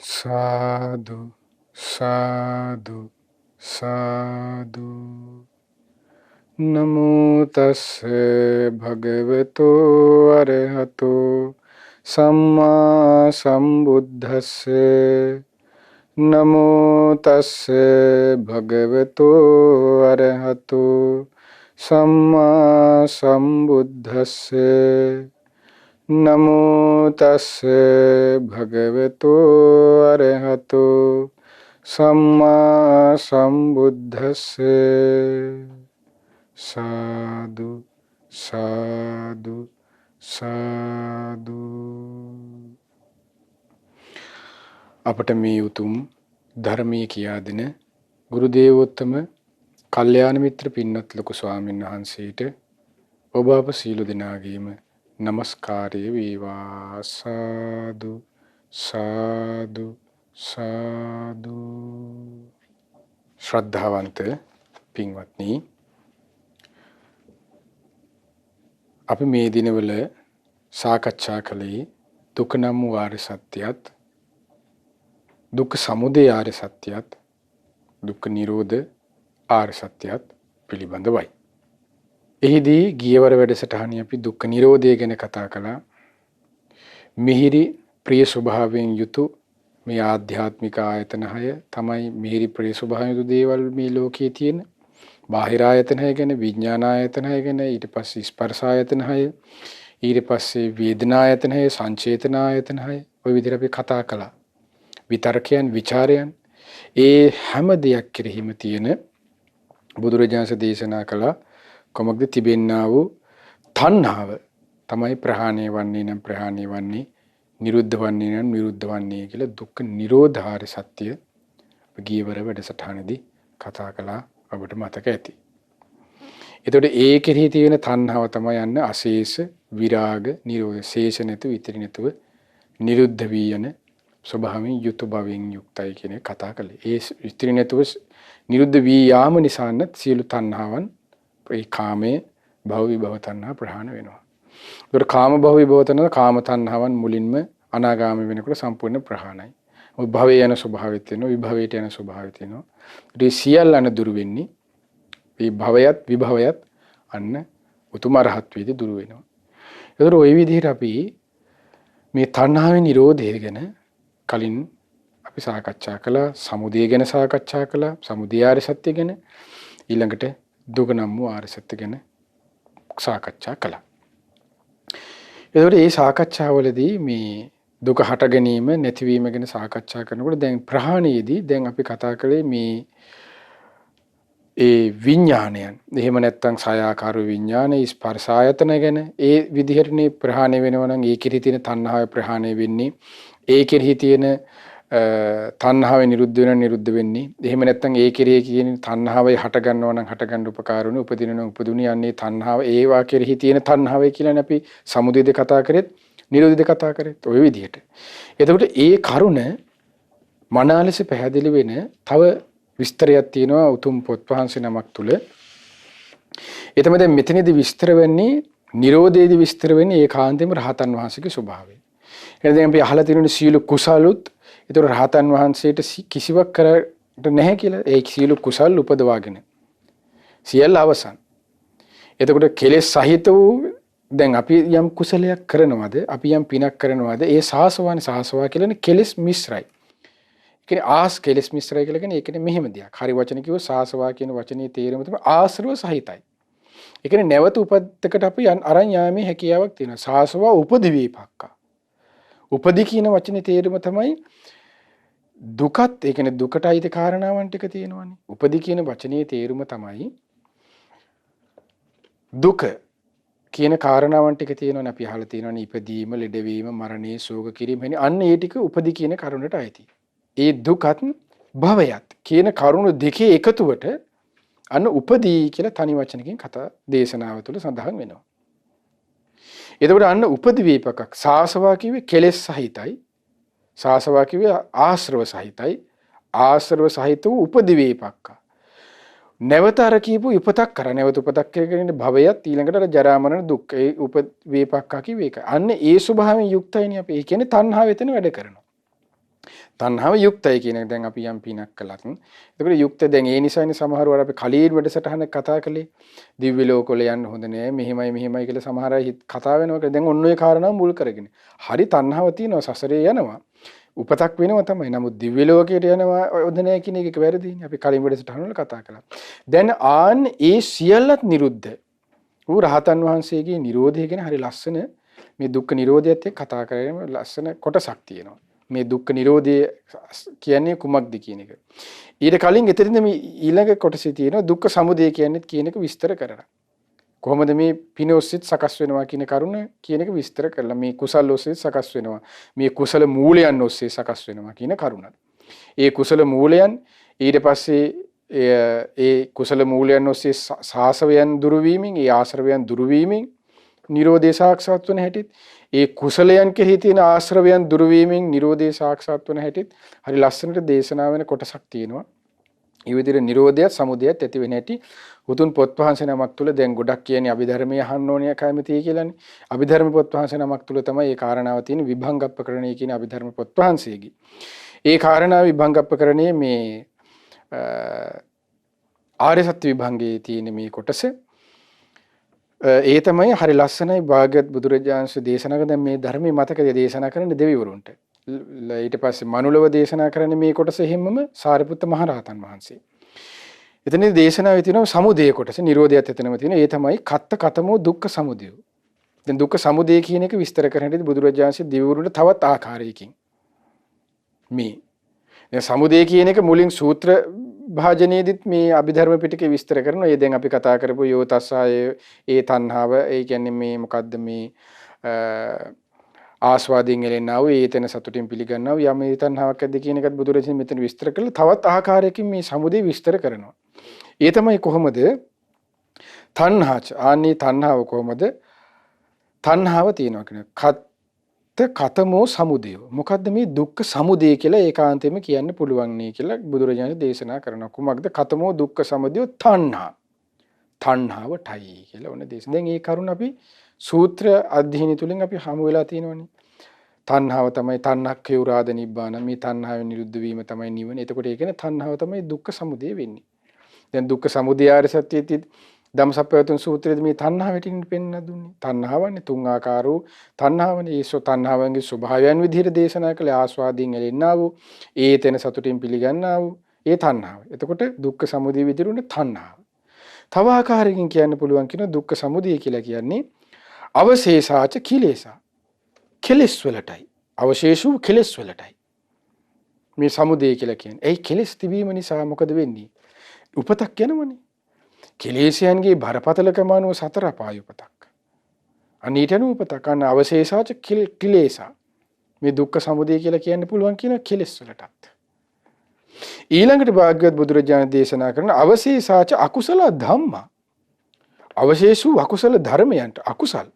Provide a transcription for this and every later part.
साधु साधु साधु। नमो तस्से भगवतो अरहतो सम्मा संबुद्धस्से। नमो तस्से भगवतो अरहतो सम्मा संबुद्धस्से। नमो तस्से भगवतो अरहतो सम्मा संबुद्धस्से। साधु साधु साधु। අපට මේ උතුම් ධර්මයේ කියා දෙන ගුරු දේවෝත්තම කල්යාණ මිත්‍ර පින්වත් ලොකු ස්වාමීන් වහන්සේට ඔබ අප සීල දෙනාගේම නමස්කාරය වේවා. සාදු සාදු සාදු. ශ්‍රද්ධාවන්ත පින්වත්නි, අපි මේ දිනවල සාකච්ඡා කළේ දුක නම් වූ ආර්ය සත්‍යයත්, දුක්ඛ සමුදය ආර්ය සත්‍යයත්, දුක්ඛ නිරෝධ ආර්ය සත්‍යයත් පිළිබඳවයි. එහිදී ගියවර වැඩසටහනේ අපි දුක්ඛ නිරෝධය ගැන කතා කළා. මිහිරි ප්‍රිය ස්වභාවයෙන් යුතු මේ ආධ්‍යාත්මික ආයතන 6 තමයි මිහිරි ප්‍රිය ස්වභාවයෙන් යුතු දේවල් මේ ලෝකයේ තියෙන. බාහිර ආයතන 6 ගැන, විඥාන ආයතන 6 ගැන, ඊට පස්සේ ස්පර්ශ ආයතන 6, ඊට පස්සේ වේදනා ආයතන 6, සංචේතන ආයතන 6. ඔය විදිහට අපි කතා කළා. විතර්කයන්, ਵਿਚාරයන්, ඒ හැම දෙයක් කෙරෙහිම තියෙන බුදුරජාණන් දේශනා කළා කොමක්ද තිබෙන්නා වූ තණ්හාව තමයි ප්‍රහාණය වන්නේ නම් ප්‍රහාණය වන්නේ, නිරුද්ධ වන්නේ නම් නිරුද්ධ වන්නේ කියලා දුක්ඛ නිරෝධාර්ය සත්‍ය ගියවර වැඩසටහනේදී කතා කළා. ඔබට මතක ඇති. එතකොට ඒ කෙරෙහි තියෙන තණ්හාව තමයි යන්නේ අශේෂ විරාග නිරෝධ. ශේෂ නැතුව ඉතිරි නැතුව නිරුද්ධ වී යන ස්වභාවයෙන් යුතු භවෙන් යුක්තයි කියන කතා කළේ. ඒ ඉතිරි නැතුව නිරුද්ධ වී යාම නිසාන සියලු තණ්හාවන් ඒ කාමයේ භව විභව තණ්හා ප්‍රහාණය වෙනවා. ඒකට කාම භව විභව තණ්හා කාම තණ්හාවන් මුලින්ම අනාගාමී වෙනකොට සම්පූර්ණ ප්‍රහාණයයි. ඔය භවයේ යන ස්වභාවය තියෙනවා, විභවයට යන ස්වභාවය තියෙනවා. ඒ සියල්ලන දුරු වෙන්නේ මේ භවයත් විභවයත් අන්න උතුම් අරහත් වේදී දුරු වෙනවා. ඒතර ওই විදිහට අපි මේ තණ්හාවේ නිරෝධය ගැන කලින් අපි සාකච්ඡා කළා. සමුදය ගැන සාකච්ඡා කළා. සමුදය ආර්ය සත්‍ය ගැන. ඊළඟට දුක නම් වූ ආර්ය සත්‍ය ගැන සාකච්ඡා කළා. ඒතකොට මේ සාකච්ඡාවලදී මේ දුක හට ගැනීම නැතිවීම ගැන සාකච්ඡා කරනකොට දැන් ප්‍රහාණයේදී දැන් අපි කතා කළේ මේ ඒ විඥානයන්. එහෙම නැත්නම් සායාකාර විඥාන, ස්පර්ශ ආයතන ගැන ඒ විදිහටනේ ප්‍රහාණය වෙනවා නම් ඒ කෙරෙහි තියෙන තණ්හාව ප්‍රහාණය වෙන්නේ. ඒ කෙරෙහි තියෙන තණ්හාව නිරුද්ධ වෙන නිරුද්ධ වෙන්නේ. එහෙම නැත්නම් ඒ කෙරෙහි කියන තණ්හාවයි හට ගන්නවා නම් හට ගන්න උපකාරුණු උපදිනන උපදුණි යන්නේ තණ්හාව ඒවා කෙරෙහි තියෙන තණ්හාවයි කියලානේ අපි සමුදයද කතා කරෙත් නිරෝධද කතා කරෙත් ඔය විදිහට. එතකොට ඒ කරුණ මනාලෙස පැහැදිලි වෙන තව විස්තරයක් තියෙනවා උතුම් පොත් වහන්සේ නමක් තුල. ඒ තමයි දැන් මෙතනදී විස්තර වෙන්නේ නිරෝධයේදී විස්තර වෙන්නේ ඒකාන්තයෙන්ම රහතන් වහන්සේගේ ස්වභාවය. එහෙනම් අපි අහලා තියෙන සීල කුසලුත් ඒතර රහතන් වහන්සේට කිසිවක් කරට නැහැ කියලා ඒ සීල කුසල් උපදවාගෙන සියල්ල අවසන්. එතකොට කෙලෙස් සහිත වූ දැන් අපි යම් කුසලයක් කරනවද, අපි යම් පිනක් කරනවද, ඒ සාසවා කියලානේ කෙලෙස් මිශ්‍රයි. ඒ කියන්නේ ආස් කෙලෙස් මිශ්‍රයි කියලා කියන්නේ ඒකනේ මෙහෙම දෙයක්. හරි වචන කිව්ව සාසවා කියන වචනේ තේරුම තමයි ආශ්‍රව සහිතයි. ඒ කියන්නේ නැවත උපතකට අපි අරන් යාමේ හැකියාවක් තියෙනවා. සාසවා උපදිවේපක්කා. උපදි කියන වචනේ තේරුම තමයි දුකත්. ඒ කියන්නේ දුකට අයිති කාරණාවන් ටික තියෙනවානේ. උපදි කියන වචනේ තේරුම තමයි දුක කියන කාරණාවන් ටික තියෙනවනේ. අපි අහලා තියෙනවනේ ඉපදීම, ලෙඩවීම, මරණය, ශෝක කිරීම. එනි අන්න ඒ ටික උපදි කියන කරුණට අයිති. ඒ දුකත් භවයත් කියන කරුණු දෙකේ එකතුවට අන්න උපදී කියලා තනි වචනකින් කතා දේශනාව තුළ සඳහන් වෙනවා. එතකොට අන්න උපදි වේපකක්. සාසවා කිව්වේ කෙලෙස් සහිතයි. සාසවා කිව්වේ ආශ්‍රව සහිතයි. ආශ්‍රව සහිත වූ උපදි වේපක්ක. නැවත අර කියපු උපතක් කර නැවත උපතක් කියන්නේ භවයත් ඊළඟට අර ජරා මරණ දුක් ඒ උප වේපක්ක කිව්වේ ඒක. අන්න ඒ ස්වභාවයෙන් යුක්තයිනේ අපි. ඒ කියන්නේ තණ්හාව එතන වැඩ කරනවා. තණ්හාව යුක්තයි කියන එක දැන් අපි යම් පිනක් කළත් එතකොට යුක්ත දැන් ඒ නිසානේ සමහර වර අපි කලින් වැඩසටහනක් කතා කළේ දිව්‍ය ලෝකවල යන්න හොඳ නෑ මෙහෙමයි කියලා සමහර අය කතා වෙනවා දැන් ඔන්න ඔය කාරණාව මුල් කරගෙන හරි තණ්හාව තියෙනවා සසරේ යනවා උපතක් වෙනවා තමයි නමුත් දිව්‍ය ලෝකයට යනවා හොඳ නෑ කියන එක වැරදිනේ අපි කලින් වැඩසටහන වල කතා කළා දැන් ආන් ඒ සියල්ලත් නිරුද්ධ ඌ රහතන් වහන්සේගේ නිරෝධය ගැන හරි ලස්සන මේ දුක්ඛ නිරෝධයත් එක්ක කතා කරගෙන ලස්සන කොටසක් තියෙනවා මේ දුක්ඛ නිරෝධය කියන්නේ කුමක්ද කියන එක. ඊට කලින් එතනින්ද මේ ඊළඟ කොටසේ තියෙනවා දුක්ඛ සමුදය කියන්නේ කියන එක විස්තර කරලා. කොහොමද මේ පින ඔස්සෙත් සකස් වෙනවා කියන කරුණ කියන එක විස්තර කරලා මේ කුසල ඔස්සේ සකස් වෙනවා. මේ කුසල මූලයන් ඔස්සේ සකස් වෙනවා කියන කරුණ. ඒ කුසල මූලයන් ඊට පස්සේ ඒ කුසල මූලයන් ඔස්සේ සාසවයන් දුරු වීමෙන් ඒ ආශ්‍රවයන් දුරු වීමෙන් නිරෝධය සාක්ෂාත් වන හැටිත් ඒ කුසලයන් කෙරෙහි තියෙන ආශ්‍රවයන් දුරු වීමෙන් නිරෝධය සාක්ෂාත් වන හැටිත් හරි ලස්සනට දේශනා වෙන කොටසක් තියෙනවා. ඒ විදිහට නිරෝධයත් සමුදයත් ඇති වෙන හැටි උතුම් පොත් වහන්සේ නමක් තුල දැන් ගොඩක් කියන්නේ අභිධර්මයේ අහන්න ඕනේ කැමතියි කියලානේ. අභිධර්ම පොත් වහන්සේ නමක් තුල තමයි මේ කාරණාව තියෙන විභංගප්පකරණය කියන අභිධර්ම පොත් වහන්සේගේ. ඒ කාරණාව විභංගප්පකරණයේ මේ ආර්ය සත්‍ය විභංගයේ තියෙන මේ කොටස ඒ තමයි හරි ලස්සනයි භාග්‍යවත් බුදුරජාණන් වහන්සේ දේශනා කරන මේ ධර්මයේ මතකද දේශනා කරන දෙවිවරුන්ට. ඊට පස්සේ මනුලව දේශනා කරන මේ කොටස හැමම සාරිපුත්ත මහරහතන් වහන්සේ. එතනදී දේශනාවේ තියෙනවා සමුදය කොටස නිරෝධයත් එතනම තියෙනවා. ඒ තමයි කත්ත කතමෝ දුක්ඛ සමුදය. දැන් දුක්ඛ සමුදය කියන එක විස්තර කරන්නදී බුදුරජාණන් වහන්සේ දෙවිවරුන්ට තවත් ආකාරයකින් මේ දැන් සමුදය කියන එක මුලින් සූත්‍ර භාජනයේදීත් මේ අභිධර්ම පිටකේ විස්තර කරනවා. ඒ දැන් අපි කතා කරපු යෝතස්සය ඒ තණ්හාව ඒ කියන්නේ මේ මොකද්ද මේ ආස්වාදයෙන් එළෙනා වූ ඒ තැන සතුටින් පිළිගන්නා වූ යම් ඒ තණ්හාවක් ඇද්ද කියන එකත් බුදුරජාණන් මෙතන විස්තර කළා. තවත් ආකාරයකින් මේ සමුදය විස්තර කරනවා. ඒ තමයි කොහොමද තණ්හාච ආනි තණ්හාව කොහොමද තණ්හාව තියෙනවා කියන කතමෝ සමුදය. මොකද්ද මේ දුක්ඛ සමුදය කියලා ඒකාන්තයෙන්ම කියන්න පුළුවන් නේ කියලා බුදුරජාණන් දේශනා කරනවා. කුමක්ද කතමෝ දුක්ඛ සමුදය තණ්හා. තණ්හාවටයි කියලා ඕන දේශ. දැන් මේ කරුණ අපි සූත්‍ර අධ්‍යයනය තුලින් අපි හමු වෙලා තියෙනවනේ. තණ්හාව තමයි තණ්හක්ඛේ උරාද නිබ්බාන. මේ තණ්හාවෙන් නිරුද්ධ වීම තමයි නිවන. එතකොට ඒ කියන්නේ තණ්හාව තමයි දුක්ඛ සමුදය වෙන්නේ. දැන් දුක්ඛ සමුදය ආර්ය සත්‍යයේදී ධම්සප්පවතුන් සූත්‍රයේදී මේ තණ්හාව වැටින් පෙන්වන්න දුන්නේ. තණ්හාවන්නේ තුන් ආකාරෝ තණ්හාවනේ ඒසෝ තණ්හාවන්ගේ ස්වභාවයන් විදිහට දේශනා කළේ ආස්වාදයෙන් එළෙන්නා වූ ඒ තැන සතුටින් පිළිගන්නා වූ ඒ තණ්හාව. එතකොට දුක්ඛ සමුදය විදිහට තණ්හාව. තව ආකාරයකින් කියන්න පුළුවන් කියන දුක්ඛ සමුදය කියලා කියන්නේ අවශේෂාච කිලේසා. කෙලස් වලටයි. අවශේෂ වූ කෙලස් වලටයි. මේ සමුදය කියලා කියන්නේ. ඒ කෙලස් තිබීම නිසා මොකද වෙන්නේ? උපතක් යනවනේ. කෙලෙස්යන්ගේ බරපතලකම අනුව සතර අපාය උපතක්. අනීතන උපතක් අන්න අවශේෂාච කිලේසා. මේ දුක්ඛ සමුදය කියලා කියන්න පුළුවන් කියන කෙලස් වලටත්. ඊළඟට භාග්‍යවත් බුදුරජාණන් දේශනා කරන අවශේෂාච අකුසල ධම්මා. අවශේෂ වූ අකුසල ධර්මයන්ට අකුසල්.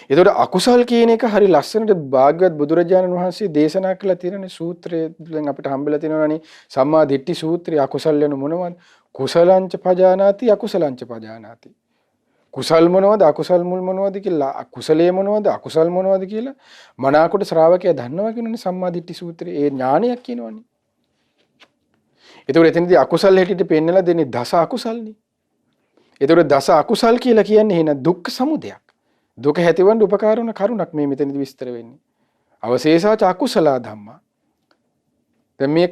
එතකොට අකුසල් කියන එක හරි ලස්සනට භාග්‍යවත් බුදුරජාණන් වහන්සේ දේශනා කළා තියෙනනේ සූත්‍රයෙන් අපිට හම්බෙලා තියෙනවානේ සම්මා දිට්ඨි සූත්‍රය අකුසල් යන මොනවද? කුසලංච පජානාති අකුසලංච පජානාති. කුසල් මොනවද අකුසල් මුල් මොනවද කියලා කුසලයේ මොනවද අකුසල් මොනවද කියලා මනාකොට ශ්‍රාවකයා දන්නවා කියනනේ සම්මා දිට්ඨි සූත්‍රයේ ඒ ඥානයක් කියනවනේ. එතකොට එතනදී අකුසල් හැටියට පෙන්නලා දෙන්නේ දස අකුසල්නේ. එතකොට දස අකුසල් කියලා කියන්නේ එහෙනම් දුක්ඛ සමුදයක්. දුක හැතිවන්න උපකාර වන කරුණක් මේ මෙතනදී විස්තර වෙන්නේ. අවශේෂාච අකුසල ධම්මා. දැන් මේ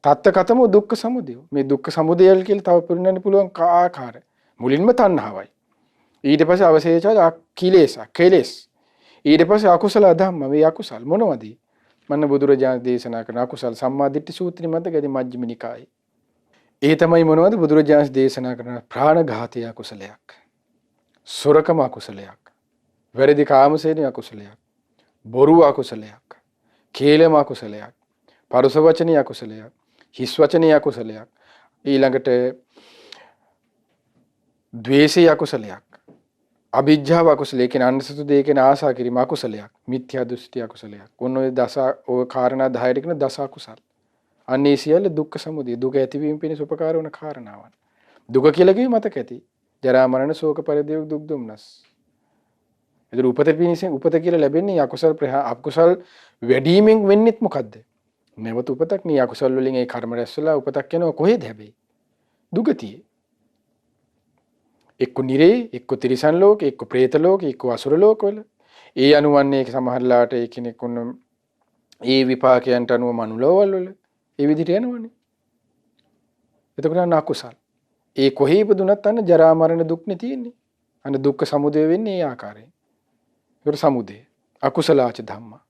තත්ත්කතම දුක්ඛ සමුදය. මේ දුක්ඛ සමුදය කියලා තව පිළිගන්න පුළුවන් ආකාර. මුලින්ම තණ්හාවයි. ඊට පස්සේ අවශේෂාච කෙලෙස්. ඊට පස්සේ අකුසල ධම්ම මේ අකුසල් මොනවද? මන්න බුදුරජාණන් දේශනා කරන අකුසල් සම්මා දිට්ඨි සූත්‍රෙ මතකද මජ්ක්‍ධිම නිකායේ. ඒ තමයි මොනවද බුදුරජාණන් දේශනා කරන ප්‍රාණඝාතය අකුසලයක්. සොරකම අකුසලයක්. වැරදි කාමසේන අකුසලයක්. බොරු අකුසලයක්. කේලම අකුසලයක්. පරුස වචනීය අකුසලයක්. හිස් වචනීය අකුසලයක්. ඊළඟට ද්වේෂය අකුසලයක්. අභිජ්ජාව අකුසලයක්. කියන අන්සතු දෙය කියන ආසා කිරීම අකුසලයක්. මිත්‍යා දෘෂ්ටි අකුසලයක්. ඔන්න ඔය ඔය කාරණා 10ට කියන දස අකුසල්. අන්නේ සියල්ල දුක්ඛ සමුදය. දුක ඇතිවීම පිණිස උපකාර වන කාරණාවන්. දුක කියලා කිව්ව මතක ඇති. ජරා මරණ ශෝක පරිදේව දුක් දුම්නස්. ඒතර උපත පිණිස උපත කියලා ලැබෙන්නේ අකුසල් අකුසල් වැඩිමෙන් වෙන්නේත් මොකද්ද? නැවත උපතක් නේ. අකුසල් වලින් ඒ කර්ම රැස් වෙලා උපතක් යනවා කොහෙද හැබැයි? දුගතියේ. එක්ක නිරේ, එක්ක තිරිසන් ලෝක, එක්ක പ്രേත ලෝක, එක්ක අසුර ලෝකවල. ඒ අනුවන්නේ සමහරලාට ඒ කෙනෙක් උන්න ඒ විපාකයන්ට අනුව මනුලෝවල් වල ඒ විදිහට යනවනේ. එතකොට අන්න අකුසල්. ඒ කොහේ ඉපදුනත් අන්න ජරා මරණ දුක්නේ තියෙන්නේ. අන්න දුක්ඛ සමුදය වෙන්නේ ඒ ආකාරයෙන්. ඒක සමුදය. අකුසලාච ධම්මා.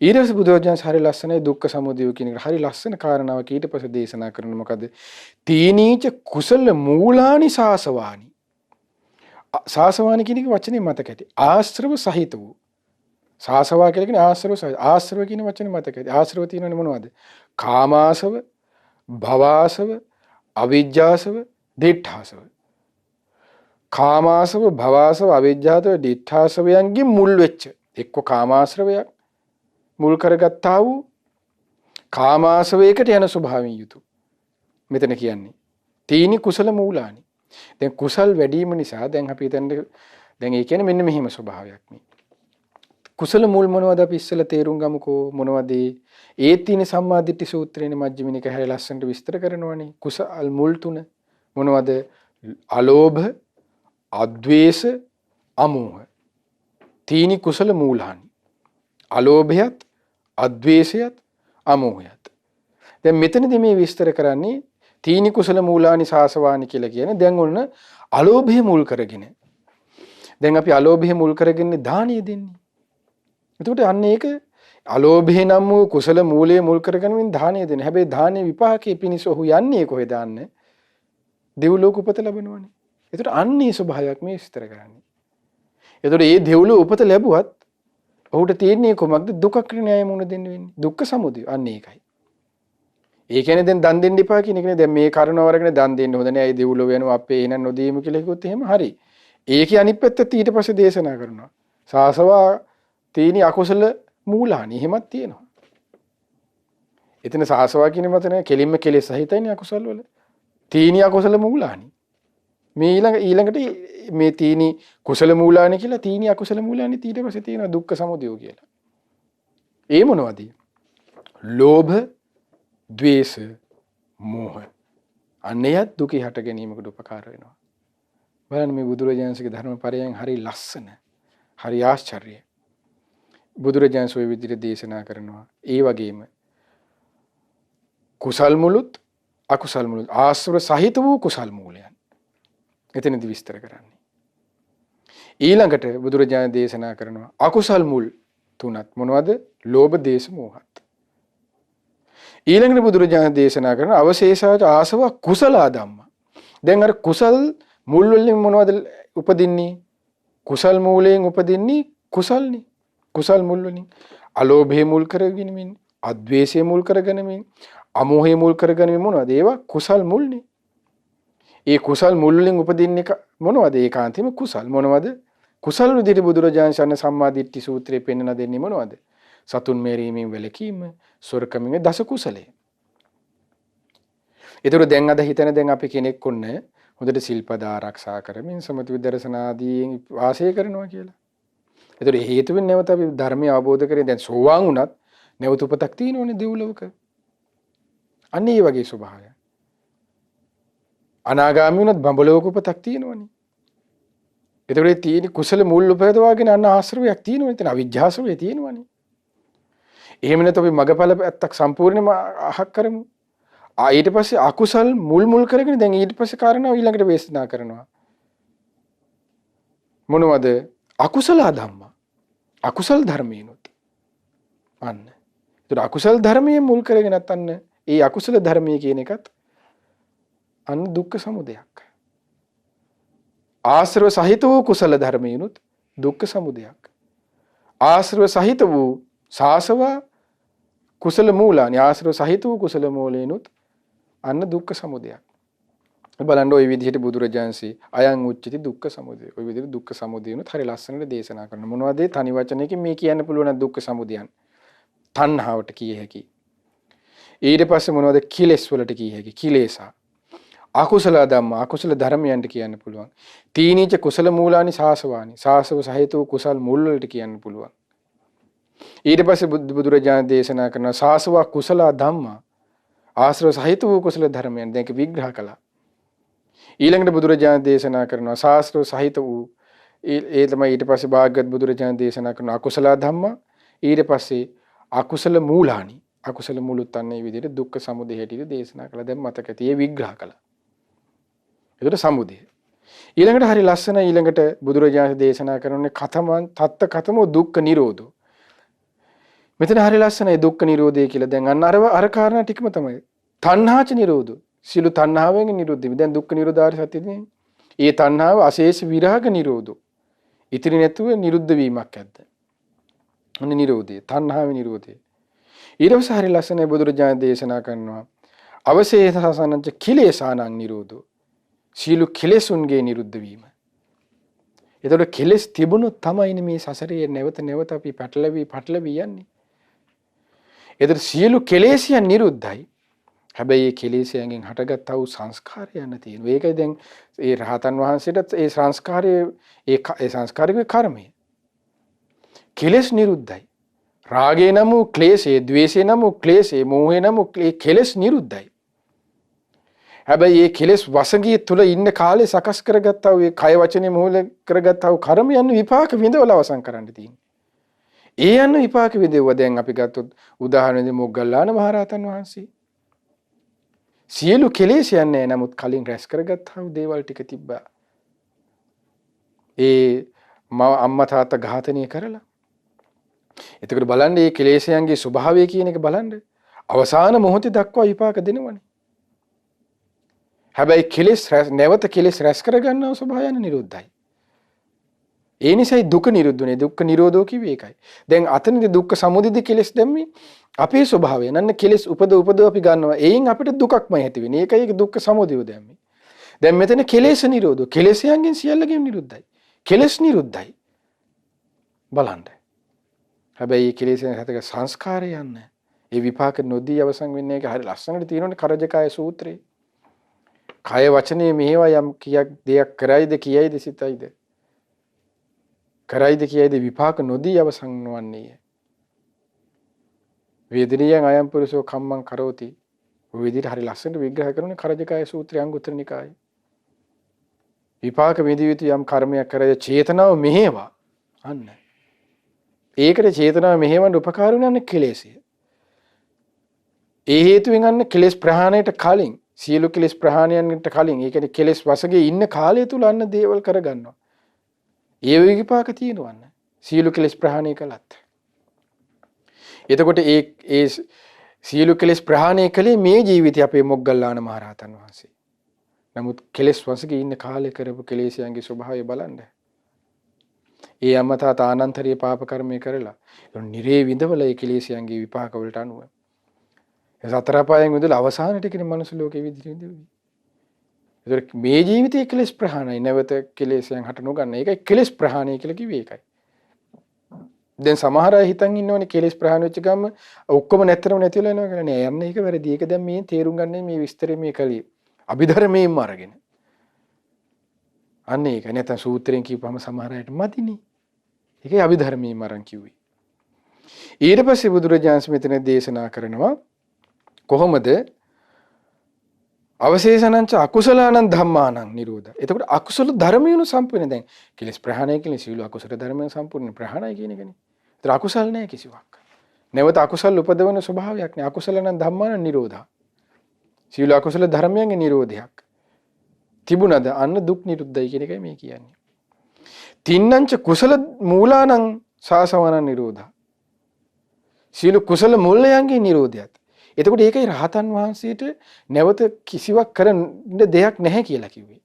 ඊට බුදුරජාණන් හරි ලස්සනයි දුක්ඛ සමුදය කියන එක. හරි ලස්සන කාරණාවක් ඊට පස්සේ දේශනා කරන මොකද? තීනීච කුසල මූලානි සාසවානි. සාසවානි කියන එක වචනේ මතක ඇති. ආශ්‍රව සහිත වූ. සාසවා කියලා කියන්නේ ආශ්‍රව සහිත. ආශ්‍රව කියන වචනේ මතක ඇති. ආශ්‍රව තියෙනවනේ මොනවද? කාමාසව, භවාසව, අවිජ්ජාසව, දිඨාසව. කාමාසව, භවාසව, අවිජ්ජාසව, දිඨාසවයන්ගේ මුල් වෙච්ච එක්ක කාමාශ්‍රවයක් මුල් කරගත්තා වූ කාමාශ්‍රවයකට යන ස්වභාවයෙන් යුතු. මෙතන කියන්නේ තීනි කුසල මූලානි. දැන් කුසල් වැඩිම නිසා දැන් අපි හිතන්නේ දැන් ඒ කියන්නේ මෙන්න මෙහිම ස්වභාවයක් මේ. කුසල මුල් මොනවද අපි ඉස්සෙල්ලා තේරුම් ගමුකෝ මොනවද? ඒ තියෙන සම්මාදිට්ඨි සූත්‍රයේනේ මජ්ක්‍ධිම නිකාය හැරි ලස්සනට විස්තර කරනවානේ. කුසල් මුල් තුන මොනවද? අලෝභ, අද්වේෂ, අමෝහ. තීනි කුසල මූලානි. අලෝභයත්, අද්වේෂයත්, අමෝහයත්. දැන් මෙතනදී මේ විස්තර කරන්නේ තීනි කුසල මූලානි සාසවානි කියලා කියන්නේ දැන් ඔන්න අලෝභය මුල් කරගෙන. දැන් අපි අලෝභය මුල් කරගෙන දානිය දෙන්නේ. එතකොට අන්න ඒක අලෝභය නම් වූ කුසල මූලයේ මුල් කරගෙන දානිය දෙන්නේ. හැබැයි දානයේ විපාකයේ පිණිස ඔහු යන්නේ කොහෙද දාන්නේ? දෙව්ලෝක උපත ලැබනවනේ. එතකොට අන්නේ ස්වභාවයක් මේ විස්තර කරන්නේ. එතකොට මේ දෙව්ලෝක උපත ලැබුවත් ඔහුට තියෙන්නේ කොහොමද? දුක්ඛ න්‍යාය මුණ දෙන්න වෙන්නේ. දුක්ඛ සමුදය. අන්න ඒකයි. ඒ කියන්නේ දැන් දන් දෙන්න එපා කියන එකනේ. දැන් මේ කරුණාව අරගෙන දන් දෙන්න හොඳ නෑ. ඒ දෙව්ලොව වෙනවා අපේ එහෙනම් නොදීම කියලා කිව්වොත් එහෙම හරි. ඒකේ අනිත් පැත්තත් ඊට පස්සේ දේශනා කරනවා. සාසවා තීනි අකුසල මූලානි එහෙමත් තියෙනවා. එතන සාසවා කියන මත නෑ කෙලින්ම කෙලෙස් සහිතයිනේ අකුසල වල. තීනි අකුසල මූලානි. මේ ඊළඟට මේ තීනි කුසල මූලානි කියලා තීනි අකුසල මූලානි ඊට පස්සේ තියෙනවා දුක්ඛ සමුදය කියලා. ඒ මොනවද? ලෝභ, ද්වේෂ, මෝහ. අනේයත් දුකේ හට ගැනීමකට උපකාර වෙනවා. බලන්න මේ බුදුරජාණන්සේගේ ධර්මපරයයන් හරි ලස්සන. හරි ආශ්චර්යයි. බුදුරජාණන් සෝය විදිහට දේශනා කරනවා. ඒ වගේම කුසල් මුලුත් අකුසල් මුලුත් ආශ්‍රව සහිත වූ කුසල් මූලයන්. එතනදි විස්තර කරන්නේ. ඊළඟට බුදුරජාණන් දේශනා කරනවා අකුසල් මුල් තුනත් මොනවද? ලෝභ, දේශ, මෝහත්. ඊළඟට බුදුරජාණන් දේශනා කරන අවශේෂාච ආසව කුසල ධම්ම. දැන් අර කුසල් මුල් වලින් මොනවද උපදින්නේ? කුසල් මූලයෙන් උපදින්නේ කුසල්නේ. කුසල් මුල් වලින් අලෝභය මුල් කරගෙන ඉන්නේ, අද්වේෂය මුල් කරගෙන ඉන්නේ, අමෝහය මුල් කරගෙන ඉන්නේ මොනවද? ඒවා කුසල් මුල්නේ. ඒ කුසල් මුල් වලින් උපදින්නේ මොනවද? ඒකාන්තයෙන්ම කුසල් මොනවද? කුසල් විදිහට බුදුරජාණන් ශාන සම්මා දිට්ඨි සූත්‍රයේ පෙන්වන දෙන්නේ මොනවද? සතුන් මෙරීමෙන් වැළකීම, සොරකමින් දස කුසලයේ. ඒතර දැන් අද හිතන දැන් අපි කෙනෙක් කොන්න හොඳට සිල්පද ආරක්ෂා කරමින් සමථ විදර්ශනාදී වාසය කරනවා කියලා. ඒතර හේතුවෙන් නැවත අපි ධර්මය අවබෝධ කරගෙන දැන් සෝවාන් වුණත් නැවත උපතක් තියෙනවනේ දෙව්ලොවක. අන්න ඒ වගේ ස්වභාවය. අනාගාමී වුණත් බඹලෝක උපතක් තියෙනවනේ. ඒතර ඒ තියෙන කුසල මුල් උපදවාගෙන අන්න ආශ්‍රවයක් තියෙනවනේ. එතන අවිජ්ජාශ්‍රවය තියෙනවනේ. එහෙම නැත්නම් අපි මගපල පැත්තක් සම්පූර්ණයෙන්ම අහක් කරමු. ඊට පස්සේ අකුසල් මුල් කරගෙන දැන් ඊට පස්සේ කාරණා ඊළඟට වේස්නා කරනවා. මොනවද? අකුසල ධම්ම. අකුසල් ධර්මීනොත්. අන්න. ඒතර අකුසල් ධර්මයේ මුල් කරගෙනත් අන්න ඒ අකුසල ධර්මයේ කියන එකත් අන්න දුක්ඛ සමුදයක්. ආශ්‍රව සහිත වූ කුසල ධර්මීනොත් දුක්ඛ සමුදයක්. ආශ්‍රව සහිත වූ සාසව කුසල මූලානි ආශ්‍රව සහිත වූ කුසල මූලේනොත් අන්න දුක්ඛ සමුදයක්. බලන්න ওই විදිහට බුදුරජාන්සේ අයං උච්චති දුක්ඛ සමුදය. ওই විදිහට දුක්ඛ සමුදයනොත් හරි ලස්සනට දේශනා කරනවා. මොනවද තනි වචනයකින් මේ කියන්න පුළුවන් දුක්ඛ සමුදයන්? තණ්හාවට කිය හැකි. ඊට පස්සේ මොනවද? කිලෙස් වලට කිය හැකි. කිලේසා. අකුසල ධම්ම අකුසල ධර්මයන්ට කියන්න පුළුවන්. තීනීච කුසල මූලානි සාසවානි සාසව සහිත වූ කුසල් මුල් වලට කියන්න පුළුවන්. ඊට පස්සේ බුදුරජාණන් දේශනා කරන සාසව කුසල ධම්ම ආශ්‍රව සහිත වූ කුසල ධර්මයන් දැන් විග්‍රහ කළා. ඊළඟට බුදුරජාණන් දේශනා කරනවා ශාස්ත්‍ර සහිත වූ ඒ තමයි ඊට පස්සේ භාග්‍යවත් බුදුරජාණන් දේශනා කරන අකුසල ධම්ම ඊට පස්සේ අකුසල මූලානි අකුසල මුලුත් අන්නේ විදිහට දුක්ඛ සමුදය හැටියට දේශනා කළා. දැන් මතක ඇති ඒ විග්‍රහ කළා. ඒකට සමුදය. ඊළඟට හරි ලස්සන ඊළඟට බුදුරජාණන් දේශනා කරන්නේ කතමං තත්ත කතමෝ දුක්ඛ නිරෝධෝ. මෙතන හරි ලස්සනයි දුක්ඛ නිරෝධය කියලා. දැන් අන්න අර කාරණා ටිකම තමයි. තණ්හාච නිරෝධෝ. සියලු තණ්හාවෙන් නිරුද්ධ වීම. දැන් දුක්ඛ නිරෝධාරි සත්‍යනේ. ඒ තණ්හාව අශේෂ විරාග නිරෝධෝ. ඉතිරි නැතුව නිරුද්ධ වීමක් ඇද්ද. අන්න නිරෝධය. තණ්හාවේ නිරෝධය. ඊට පස්සේ හරි ලස්සනයි බුදුරජාණන් දේශනා කරනවා අවශේෂසනංච කිලේශානං නිරෝධෝ. සියලු කෙලෙසුන්ගේ නිරුද්ධ වීම. එතකොට කෙලෙස් තිබුණොත් තමයි මේ සසරේ නැවත නැවත අපි පටලවි යන්නේ. එතකොට සියලු කෙලෙසියන් නිරුද්ධයි. හැබැයි මේ කෙලෙසියන්ගෙන් හටගත් වූ සංස්කාරයන් තියෙනවා. ඒකයි දැන් ඒ රහතන් වහන්සේටත් ඒ සංස්කාරයේ ඒ සංස්කාරික කර්මය. කෙලෙස් නිරුද්ධයි. රාගේ නම් වූ ක්ලේශේ, ද්වේෂේ නම් වූ ක්ලේශේ, මෝහේ නම් වූ කෙලෙස් නිරුද්ධයි. හැබැයි මේ කෙලෙස් වසඟිය තුල ඉන්න කාලේ සකස් කරගත්තා වූ ඒ කය වචනේ මූල කරගත්තා වූ කර්මයන් විපාක විඳවලා අවසන් කරන්න තියෙනවා. ඒ යන විපාක විඳෙවුවා දැන් අපි ගත්තොත් උදාහරණෙදි මොග්ගල්ලාන මහරහතන් වහන්සේ. සියලු කෙලෙස්යන් නැහැ නමුත් කලින් රැස් කරගත්තා වූ දේවල් ටික තිබ්බා. ඒ අම්මා තාත්තා ඝාතනය කරලා. එතකොට බලන්න මේ කෙලෙස්යන්ගේ ස්වභාවය කියන එක බලන්න. අවසාන මොහොතේ දක්වා විපාක දෙනවනේ. හැබැයි කෙලෙස් නැවත කෙලෙස් රැස් කරගන්නව ස්වභාවයන් නිරුද්ධයි. ඒ නිසායි දුක නිරුද්ධුනේ. දුක්ඛ නිරෝධෝ කිව්වේ ඒකයි. දැන් අතනදී දුක්ඛ සමුදයද කෙලෙස් දැම්මේ අපේ ස්වභාවය. නන්න කෙලෙස් උපද අපි ගන්නවා. එයින් අපිට දුකක්මයි ඇති වෙන්නේ. ඒකයි ඒක දුක්ඛ සමුදය දැම්මේ. දැන් මෙතන කෙලෙස් නිරෝධෝ. කෙලෙස්යන්ගෙන් සියල්ලගෙන් නිරුද්ධයි. කෙලෙස් නිරුද්ධයි. බලන්න. හැබැයි කෙලෙස්යන් හැතක සංස්කාරය යන්නේ. ඒ විපාක නොදී අවසන් වෙන්නේ ඒක හරි ලස්සනට තියෙනවනේ කරජකාය සූත්‍රයේ. කය වචනේ මේවා යම් කියක් දෙයක් කරයිද කියයිද සිතයිද කරයිද කියයිද විපාක නොදී අවසන් නොවන්නේ. වේදනියං අයම් පුරුෂෝ කම්මං කරෝති. ඔය විදිහට හරි ලස්සනට විග්‍රහ කරන්නේ කරජකාය සූත්‍රය අංගුත්තර නිකායේ. විපාක විඳිය යුතු යම් කර්මයක් කරය චේතනාව මෙහෙවා. අන්න. ඒකට චේතනාව මෙහෙවන්න උපකාර වෙනන්නේ කෙලෙසය. ඒ හේතුවෙන් අන්න කෙලෙස් ප්‍රහාණයට කලින් සියලු කෙලෙස් ප්‍රහාණයන්ට කලින් ඒ කියන්නේ කෙලෙස් වසගේ ඉන්න කාලය තුල අන්න දේවල් කරගන්නවා. ඒ විපාක තියෙනවන්න. සියලු කෙලෙස් ප්‍රහාණය කළත්. එතකොට ඒ සියලු කෙලෙස් ප්‍රහාණය කළේ මේ ජීවිතය අපේ මොග්ගල්ලාන මහරහතන් වහන්සේ. නමුත් කෙලෙස් වසගේ ඉන්න කාලේ කරපු කෙලෙස්යන්ගේ ස්වභාවය බලන්න. ඒ අම්මා තාත්තා ආනන්තරීය පාප කර්මය කරලා නිරේ විඳවල ඒ කෙලෙස්යන්ගේ විපාක වලට අනුව සතර පායෙන් විඳලා අවසානට කියන මනුස්ස ලෝකෙ විඳින්නේ. ඒතර මේ ජීවිතයේ කෙලෙස් ප්‍රහාණය නැවත කෙලෙස්යන් හට නොගන්න. ඒකයි කෙලෙස් ප්‍රහාණය කියලා කිව්වේ ඒකයි. දැන් සමහර අය හිතන් ඉන්නවනේ කෙලෙස් ප්‍රහාණය වෙච්ච ගම ඔක්කොම නැත්තරම නැතිලා යනවා කියලා නෑ. යන්න ඒක වැරදි. ඒක දැන් මේ තේරුම් ගන්න මේ විස්තරේ මේ කලිය. අභිධර්මයෙන්ම අරගෙන. අන්න ඒක නැත්නම් සූත්‍රයෙන් කියපුවම සමහර අයට මදිනේ. ඒකයි අභිධර්මයෙන්ම අරන් කිව්වේ. ඊට පස්සේ බුදුරජාණන් මෙතන දේශනා කරනවා කොහොමද අවශේෂණංච අකුසලානං ධම්මානං නිරෝධ. එතකොට අකුසල ධර්මයන් සම්පූර්ණ දැන් කෙලස් ප්‍රහාණය කියන සියලු අකුසල ධර්මයන් සම්පූර්ණ ප්‍රහාණය කියන එකනේ. ඒතර අකුසල් නැහැ කිසිවක්. නැවත අකුසල් උපදවන ස්වභාවයක් නෑ. අකුසලානං ධම්මානං නිරෝධා. සියලු අකුසල ධර්මයන්ගේ නිරෝධයක්. තිබුණද අන්න දුක් නිරුද්ධයි කියන එකයි මේ කියන්නේ. තින්නංච කුසල මූලානං සාසවනං නිරෝධා. සියලු කුසල මූලයන්ගේ නිරෝධයත්. එතකොට ඒකයි රහතන් වහන්සේට නැවත කිසිවක් කරන්න දෙයක් නැහැ කියලා කිව්වේ.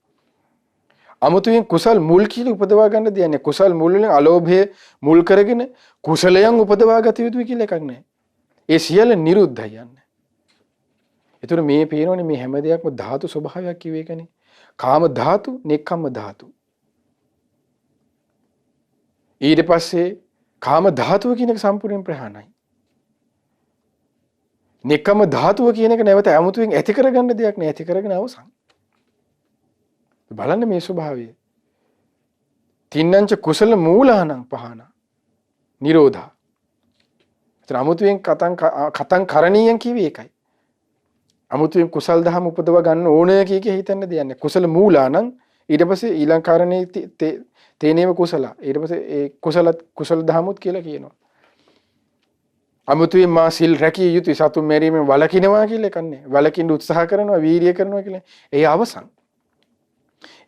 අමුතුවෙන් කුසල් මුල් කියලා උපදවා ගන්න දෙයක් නැහැ. කුසල් මුල් වලින් අලෝභය මුල් කරගෙන කුසලයන් උපදවා ගත යුතුයි කියලා එකක් නැහැ. ඒ සියල්ල නිරුද්ධයි යන්නේ. ඒතර මේ පේනෝනේ මේ හැම දෙයක්ම ධාතු ස්වභාවයක් කිව්වේ එකනේ. කාම ධාතු, නෙක්ඛම්ම ධාතු. ඊට පස්සේ කාම ධාතුව කියන එක සම්පූර්ණයෙන් ප්‍රහාණයයි. නෙක්ඛම්ම ධාතුව කියන එක නැවත 아무තුවෙන් ඇති කරගන්න දෙයක් නෑ. ඇති කරගෙන අවසන්. බලන්න මේ ස්වභාවය. තින්නංච කුසල මූලානං පහන නිරෝධා. ඒතර අමුතුවෙන් කතං කරණීයන් කිව්වේ ඒකයි. අමුතුවෙන් කුසල් දහම උපදව ගන්න ඕනේ කිය හිතන්න දෙන්නේ. කුසල මූලානං ඊට පස්සේ ඊළඟ කාරණේ තේනේව කුසල. ඊට පස්සේ ඒ කුසල දහමුත් කියලා කියනවා. අමුතුවෙන් මා සිල් රැකිය යුතුයි සතුන් මැරීමෙන් වළකිනවා කියලා කන්නේ. වළකින්න උත්සාහ කරනවා, වීරිය කරනවා කියලා. ඒ අවසන්.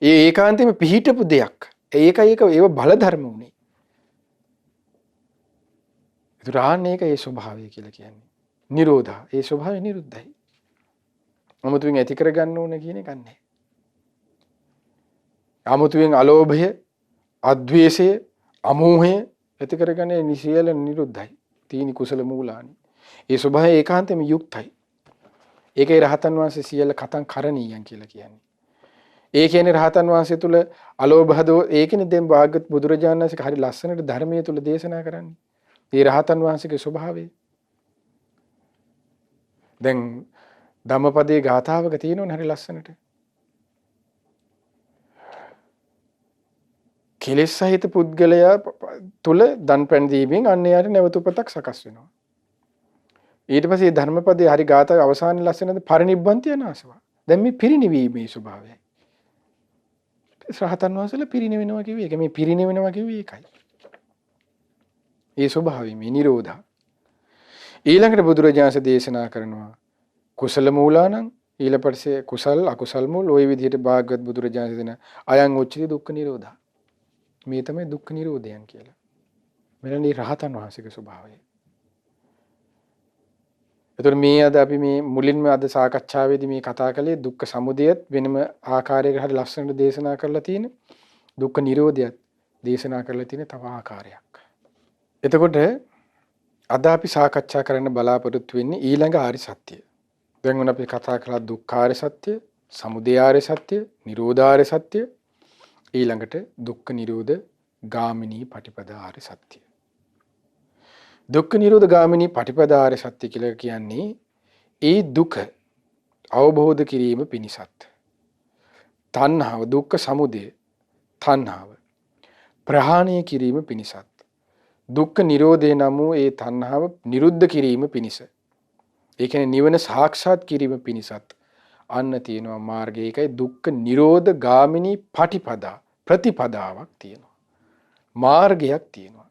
ඒ ඒකාන්තයෙන්ම පිහිටපු දෙයක්. ඒක ඒව බල ධර්ම උනේ. ඒතර ආන්නේක ඒ ස්වභාවය කියලා කියන්නේ. නිරෝධා. ඒ ස්වභාවය නිරුද්ධයි. අමුතුවෙන් ඇති කර ගන්න ඕන කියන එක නැහැ. අමුතුවෙන් අලෝභය, අද්වේෂය, අමෝහය ඇති කරගන්නේ නිසියල නිරුද්ධයි. තීනි කුසල මූලානි. ඒ ස්වභාවය ඒකාන්තයෙන්ම යුක්තයි. ඒකේ රහතන් වහන්සේ සියල්ල කතං කරණීයන් කියලා කියන්නේ. ඒ කියන්නේ රහතන් වහන්සේ තුල අලෝභදෝ ඒකනේ දැන් භාග්‍යවත් බුදුරජාණන් වහන්සේ හරි ලස්සනට ධර්මයේ තුල දේශනා කරන්නේ. ඒ රහතන් වහන්සේගේ ස්වභාවය. දැන් ධම්මපදයේ ගාථාවක තියෙනවනේ හරි ලස්සනට. කෙලෙස් සහිත පුද්ගලයා තුල දන් පැන් දීමෙන් අන්න යාට නැවත උපතක් සකස් වෙනවා. ඊට පස්සේ ධර්මපදයේ හරි ගාථා අවසානයේ ලස්සනද පරිනිබ්බන්ති අනාසවා. දැන් මේ පිරිනිවීමේ ස්වභාවයයි. රහතන් වහන්සේලා පිරිනිවෙනවා කිව්වේ ඒක. මේ පිරිනිවෙනවා කිව්වේ ඒකයි. ඒ ස්වභාවය මේ නිරෝධා. ඊළඟට බුදුරජාණන් දේශනා කරනවා කුසල මූලානං ඊළපස්සේ කුසල් අකුසල් මූල ওই විදිහට භාගවත් බුදුරජාණන් දෙන අයං උච්චති දුක්ඛ නිරෝධා. මේ තමයි දුක්ඛ නිරෝධයන් කියලා. මෙලනි රහතන් වහන්සේගේ ස්වභාවය. එතකොට මේ අද අපි මේ මුලින්ම අද සාකච්ඡාවේදී මේ කතා කළේ දුක්ඛ සමුදයත් වෙනම ආකාරයකට හරි ලස්සනට දේශනා කරලා තියෙන දුක්ඛ නිරෝධයත් දේශනා කරලා තියෙන තව ආකාරයක්. එතකොට අද අපි සාකච්ඡා කරන්න බලාපොරොත්තු වෙන්නේ ඊළඟ ආර්ය සත්‍ය. දැන් උන අපි කතා කළා දුක්ඛාර්ය සත්‍ය, සමුදයාර්ය සත්‍ය, නිරෝධාර්ය සත්‍ය, ඊළඟට දුක්ඛ නිරෝධ ගාමිනී පටිපදා ආර්ය සත්‍ය. දුක්ඛ නිරෝධ ගාමිනී පටිපදා ආර්ය සත්‍ය කියලා කියන්නේ ඒ දුක අවබෝධ කිරීම පිණිසත් තණ්හාව දුක්ඛ සමුදය තණ්හාව ප්‍රහාණය කිරීම පිණිසත් දුක්ඛ නිරෝධේ නම් වූ ඒ තණ්හාව නිරුද්ධ කිරීම පිණිස ඒ කියන්නේ නිවන සාක්ෂාත් කිරීම පිණිසත් අන්න තියෙනවා මාර්ගය. ඒකයි දුක්ඛ නිරෝධ ගාමිනී පටිපදා ප්‍රතිපදාවක් තියෙනවා. මාර්ගයක් තියෙනවා.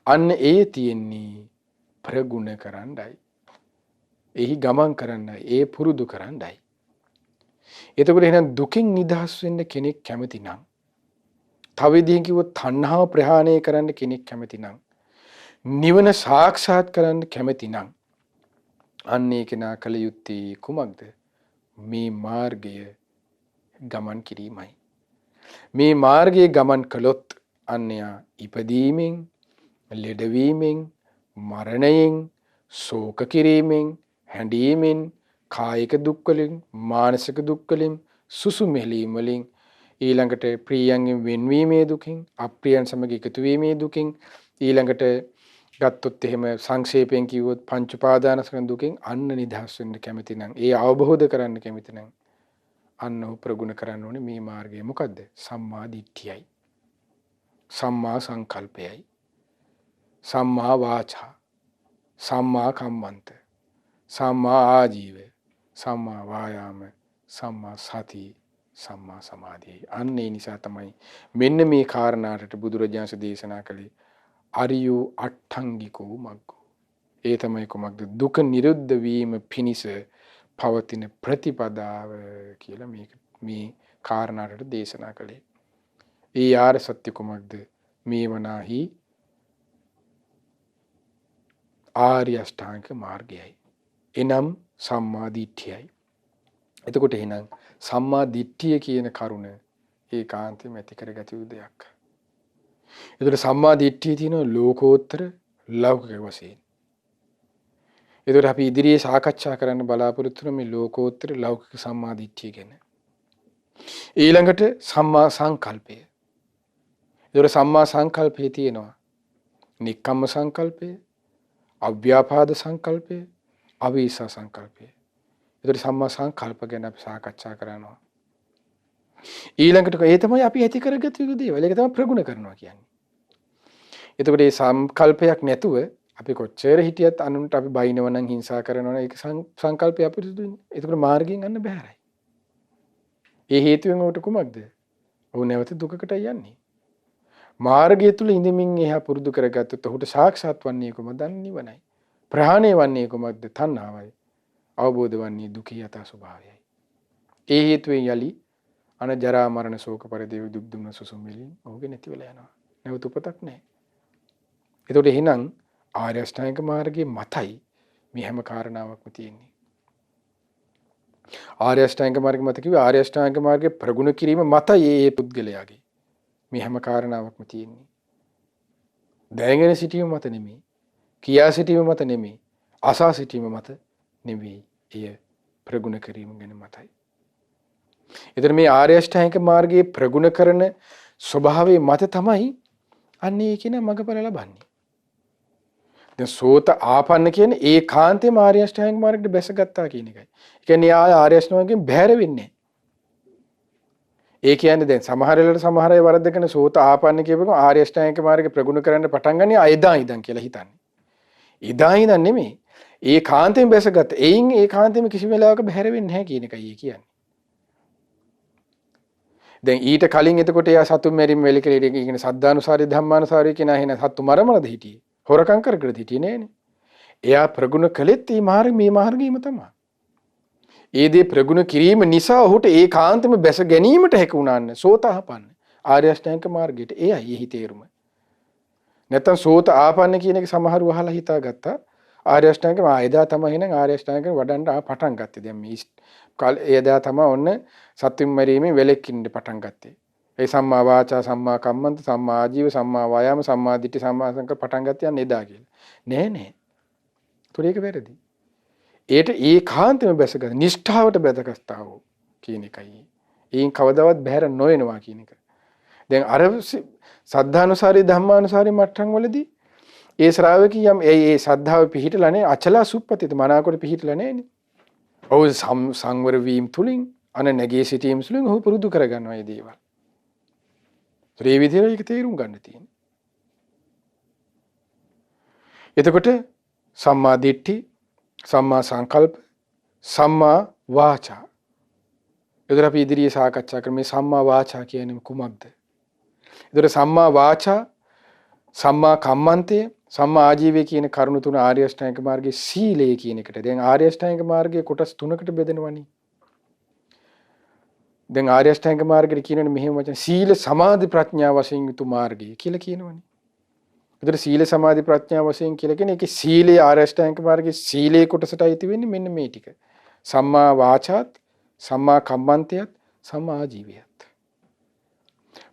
අන්න ඒ තියෙන්නේ ප්‍රගුණ කරන්නයි. එහි ගමන් කරන්නයි. ඒ පුරුදු කරන්නයි. එතකොට එහෙනම් දුකින් නිදහස් වෙන්න කෙනෙක් කැමති නම් තව විදිහකින් කිව්වොත් තණ්හාව ප්‍රහාණය කරන්න කෙනෙක් කැමති නම් නිවන සාක්ෂාත් කරන්න කැමති නම් අන්න ඒක නා කල යුත්තේ කුමක්ද? මේ මාර්ගය ගමන් කිරීමයි. මේ මාර්ගයේ ගමන් කළොත් අන්‍යයා ඉපදීමෙන්, ලෙඩවීමෙන්, මරණයෙන්, ශෝක කිරීමෙන්, හැඬීමෙන්, කායික දුක් වලින්, මානසික දුක් වලින්, සුසුමැලීම් වලින්, ඊළඟට ප්‍රියයන්ගෙන් වෙන්වීමේ දුකින්, අප්‍රියයන් සමග එකතු වීමේ දුකින්, ඊළඟට ගත්තොත් එහෙම සංක්ෂේපයෙන් කිව්වොත් පංච උපාදානස්කන්ධ දුකින් අන්න නිදහස් වෙන්න කැමති නම්, ඒ අවබෝධ කරන්න කැමති නම් අන්න ප්‍රගුණ කරන්න ඕනේ මේ මාර්ගය. මොකද්ද? සම්මා දිට්ඨියයි, සම්මා සංකල්පයයි, සම්මා වාචා, සම්මා කම්මන්ත, සම්මා ආජීව, සම්මා වායාම, සම්මා සති, සම්මා සමාධිය. අන්න ඒ නිසා තමයි මෙන්න මේ කාරණාට බුදුරජාණන් දේශනා කළේ අරියෝ අට්ඨංගිකෝ මග්ගෝ. ඒ තමයි කොමක්ද? දුක නිරුද්ධ වීම පිණිස පවතින ප්‍රතිපදාව කියලා මේ කාරණාට දේශනා කළේ. ඒ ආර්ය සත්‍ය කොමක්ද? මේ වනාහි ආර්ය අෂ්ටාංග මාර්ගයයි. එනම් සම්මා දිට්ඨියයි. එතකොට එහෙනම් සම්මා දිට්ඨිය කියන කරුණ ඒකාන්තයෙන් ඇති කරගත යුතු දෙයක්. එතකොට සම්මා දිට්ඨිය තියෙන ලෝකෝත්තර ලෞකික වශයෙන්. එතකොට අපි ඉදිරියේ සාකච්ඡා කරන්න බලාපොරොත්තු වෙන මේ ලෝකෝත්තර ලෞකික සම්මා දිට්ඨිය ගැන. ඊළඟට සම්මා සංකල්පය. එතකොට සම්මා සංකල්පය තියෙනවා නික්කම්ම සංකල්පය, අව්‍යාපාද සංකල්පය, අවීසා සංකල්පය. එතකොට සම්මා සංකල්ප ගැන අපි සාකච්ඡා කරනවා. ඊළඟට ඒ තමයි අපි ඇති කරගත යුතු දේවල්. ඒක තමයි ප්‍රගුණ කරනවා කියන්නේ. එතකොට මේ සංකල්පයක් නැතුව අපි කොච්චර හිටියත් අනුන්ට අපි බයිනව නම් හිංසා කරනවා නම් ඒක සංකල්පය අපිරිසුදුනේ. එතකොට මාර්ගයෙන් යන්න බෑරයි. ඒ හේතුවෙන් උට කුමක්ද? ඔහු නැවත දුකකට යන්නේ. මාර්ගය තුල ඉඳමින් එහා පුරුදු කරගත්තොත් ඔහුට සාක්ෂාත් වන්නේ කොහොමද? නිවනයි. ප්‍රහාණය වන්නේ කොහොමද? තණ්හාවයි. අවබෝධ වන්නේ දුකේ යථා ස්වභාවයයි. ඒ හේතුවෙන් යලි අන ජරා මරණ ශෝක පරිදේව දුක් දුම්න සුසුමිලි ඔහුගේ නැති වෙලා යනවා. නැවත උපතක් නැහැ. එතකොට එහෙනම් ආර්ය අෂ්ටාංගික මාර්ගයේ මතයි මේ හැම කාරණාවක්ම තියෙන්නේ. ආර්ය අෂ්ටාංගික මාර්ගය මත කිව්වේ ආර්ය අෂ්ටාංගික මාර්ගයේ ප්‍රගුණ කිරීම මතයි මේ පුද්ගලයාගේ මේ හැම කාරණාවක්ම තියෙන්නේ. දැනගෙන සිටීම මත නෙමෙයි. කියා සිටීම මත නෙමෙයි. අසා සිටීම මත නෙමෙයි. එය ප්‍රගුණ කිරීම ගැන මතයි. එතන මේ ආර්ය අෂ්ටාංගික මාර්ගයේ ප්‍රගුණ කරන ස්වභාවයේ මත තමයි අන්නේ කියන මඟඵල ලබන්නේ. දැන් සෝත ආපන්න කියන්නේ ඒකාන්තේම ආර්ය අෂ්ටාංගික මාර්ගයට බැසගත්තා කියන එකයි. ඒ කියන්නේ ආර්ය අෂ්ටාංගිකෙන් බැහැර වෙන්නේ නැහැ. ඒ කියන්නේ දැන් සමහර වෙලාවට සමහර අය වරද්දගෙන සෝත ආපන්න කියපුවම ආර්ය අෂ්ටාංගික මාර්ගේ ප්‍රගුණ කරන්න පටන් ගන්නේ ආයදා ඉදන් කියලා හිතන්නේ. ඉදා ඉදන් නෙමෙයි. ඒකාන්තයෙන් බැසගත්ත. එයින් ඒකාන්තයෙන් කිසි වෙලාවක බැහැර වෙන්නේ නැහැ කියන එකයි ඒ කියන්නේ. දැන් ඊට කලින් එතකොට එයා සතුන් මැරීම වෙලිකලේ කියන සද්ධානුසාරී ධම්මානුසාරී කියන අහින සතු මරමනද හිටියේ. හොරකම් කර කර හිටියේ නෑනේ. එයා ප්‍රගුණ කළෙත් මේ මාර්ගයම තමයි. ඒ දේ ප්‍රගුණ කිරීම නිසා ඔහුට ඒකාන්තම බැස ගැනීමට හැක වුණාන්න සෝතාපන්න ආර්ය අෂ්ටාංගික මාර්ගයට එයයි එහි තේරුම. නැත්තම් සෝත ආපන්න කියන එක සමහරව අහලා හිතාගත්තා ආර්ය අෂ්ටාංගික එදා තමයි එහෙනම් ආර්ය අෂ්ටාංගික වඩන්න පටන් ගත්තේ. දැන් මේ එදා තමයි ඔන්න සත්‍යම් මරීමේ වෙලෙකින් පටන් ගත්තේ. ඒ සම්මා වාචා සම්මා කම්මන්ත සම්මා ආජීව සම්මා වායාම සම්මා දිට්ඨි සම්මා සංකල්ප පටන් ගත්තේ යන්නේ එදා කියලා. නෑ. ඒතොර ඒක වැරදි. ඒට ඒකාන්තම බැසගත් නිෂ්ඨාවට බැසගත්තා වූ කියන එකයි. ඒන් කවදාවත් බැහැර නොවෙනවා කියන එක. දැන් අර සද්ධානුසාරී ධම්මානුසාරී මට්ටම් වලදී ඒ ශ්‍රාවකී යම් ඒ සද්ධාව පිහිටලා නේ අචලා සුප්පතිත මනාකොට පිහිටලා නෑනේ. ඔව් සංවර වීම තුලින් අන නැගී සිටීම තුලින් ඔහු පුරුදු කරගන්නවා මේ දේවල්. ඒ විදිහට ඒක තේරුම් ගන්න තියෙනවා. එතකොට සම්මා දිට්ඨි සම්මා සංකල්ප සම්මා වාචා. එතකොට අපි ඉදිරියේ සාකච්ඡා කරමු මේ සම්මා වාචා කියන්නේ කුමක්ද? එතකොට සම්මා වාචා සම්මා කම්මන්තය සම්මා ආජීවය කියන කරුණු තුන ආර්ය අෂ්ටාංගික මාර්ගයේ සීලය කියන එකට. දැන් ආර්ය අෂ්ටාංගික මාර්ගයේ කොටස් තුනකට බෙදෙනවනේ. දැන් ආර්ය අෂ්ටාංගික මාර්ගයේ කියනනේ මෙහෙම වචන සීල සමාධි ප්‍රඥා වශයෙන් යුතු මාර්ගය කියලා කියනවනේ. ඒතර සීල සමාධි ප්‍රඥා වශයෙන් කියලා කියන්නේ ඒකේ සීලේ ආර්ය අෂ්ටාංගික මාර්ගයේ සීලේ කොටසට අයිති වෙන්නේ මෙන්න මේ ටික. සම්මා වාචාත් සම්මා කම්මන්තයත් සම්මා ආජීවයත්.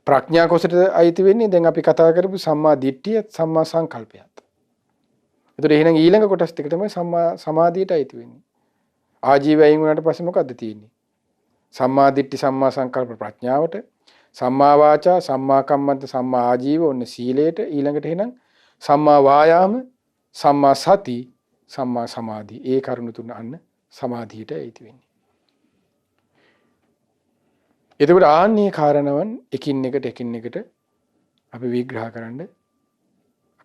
ප්‍රඥා කොටසට අයිති වෙන්නේ දැන් අපි කතා කරපු සම්මා දිට්ඨියත් සම්මා සංකල්පයත්. ඒතර එහෙනම් ඊළඟ කොටස් ටික තමයි සම්මා සමාධියට අයිති වෙන්නේ. ආජීවයෙන් උනාට පස්සේ මොකද්ද තියෙන්නේ? සම්මා දිට්ඨි සම්මා සංකල්ප ප්‍රඥාවට සම්මා වාචා සම්මා කම්මන්ත සම්මා ආජීව ඔන්න සීලයට ඊළඟට එහෙනම් සම්මා වායාම සම්මා සති සම්මා සමාධි ඒ කරුණු තුන අන්න සමාධියට අයිති වෙන්නේ. එතකොට ආන්නේ කාරණාවන් එකින් එකට අපි විග්‍රහ කරන්න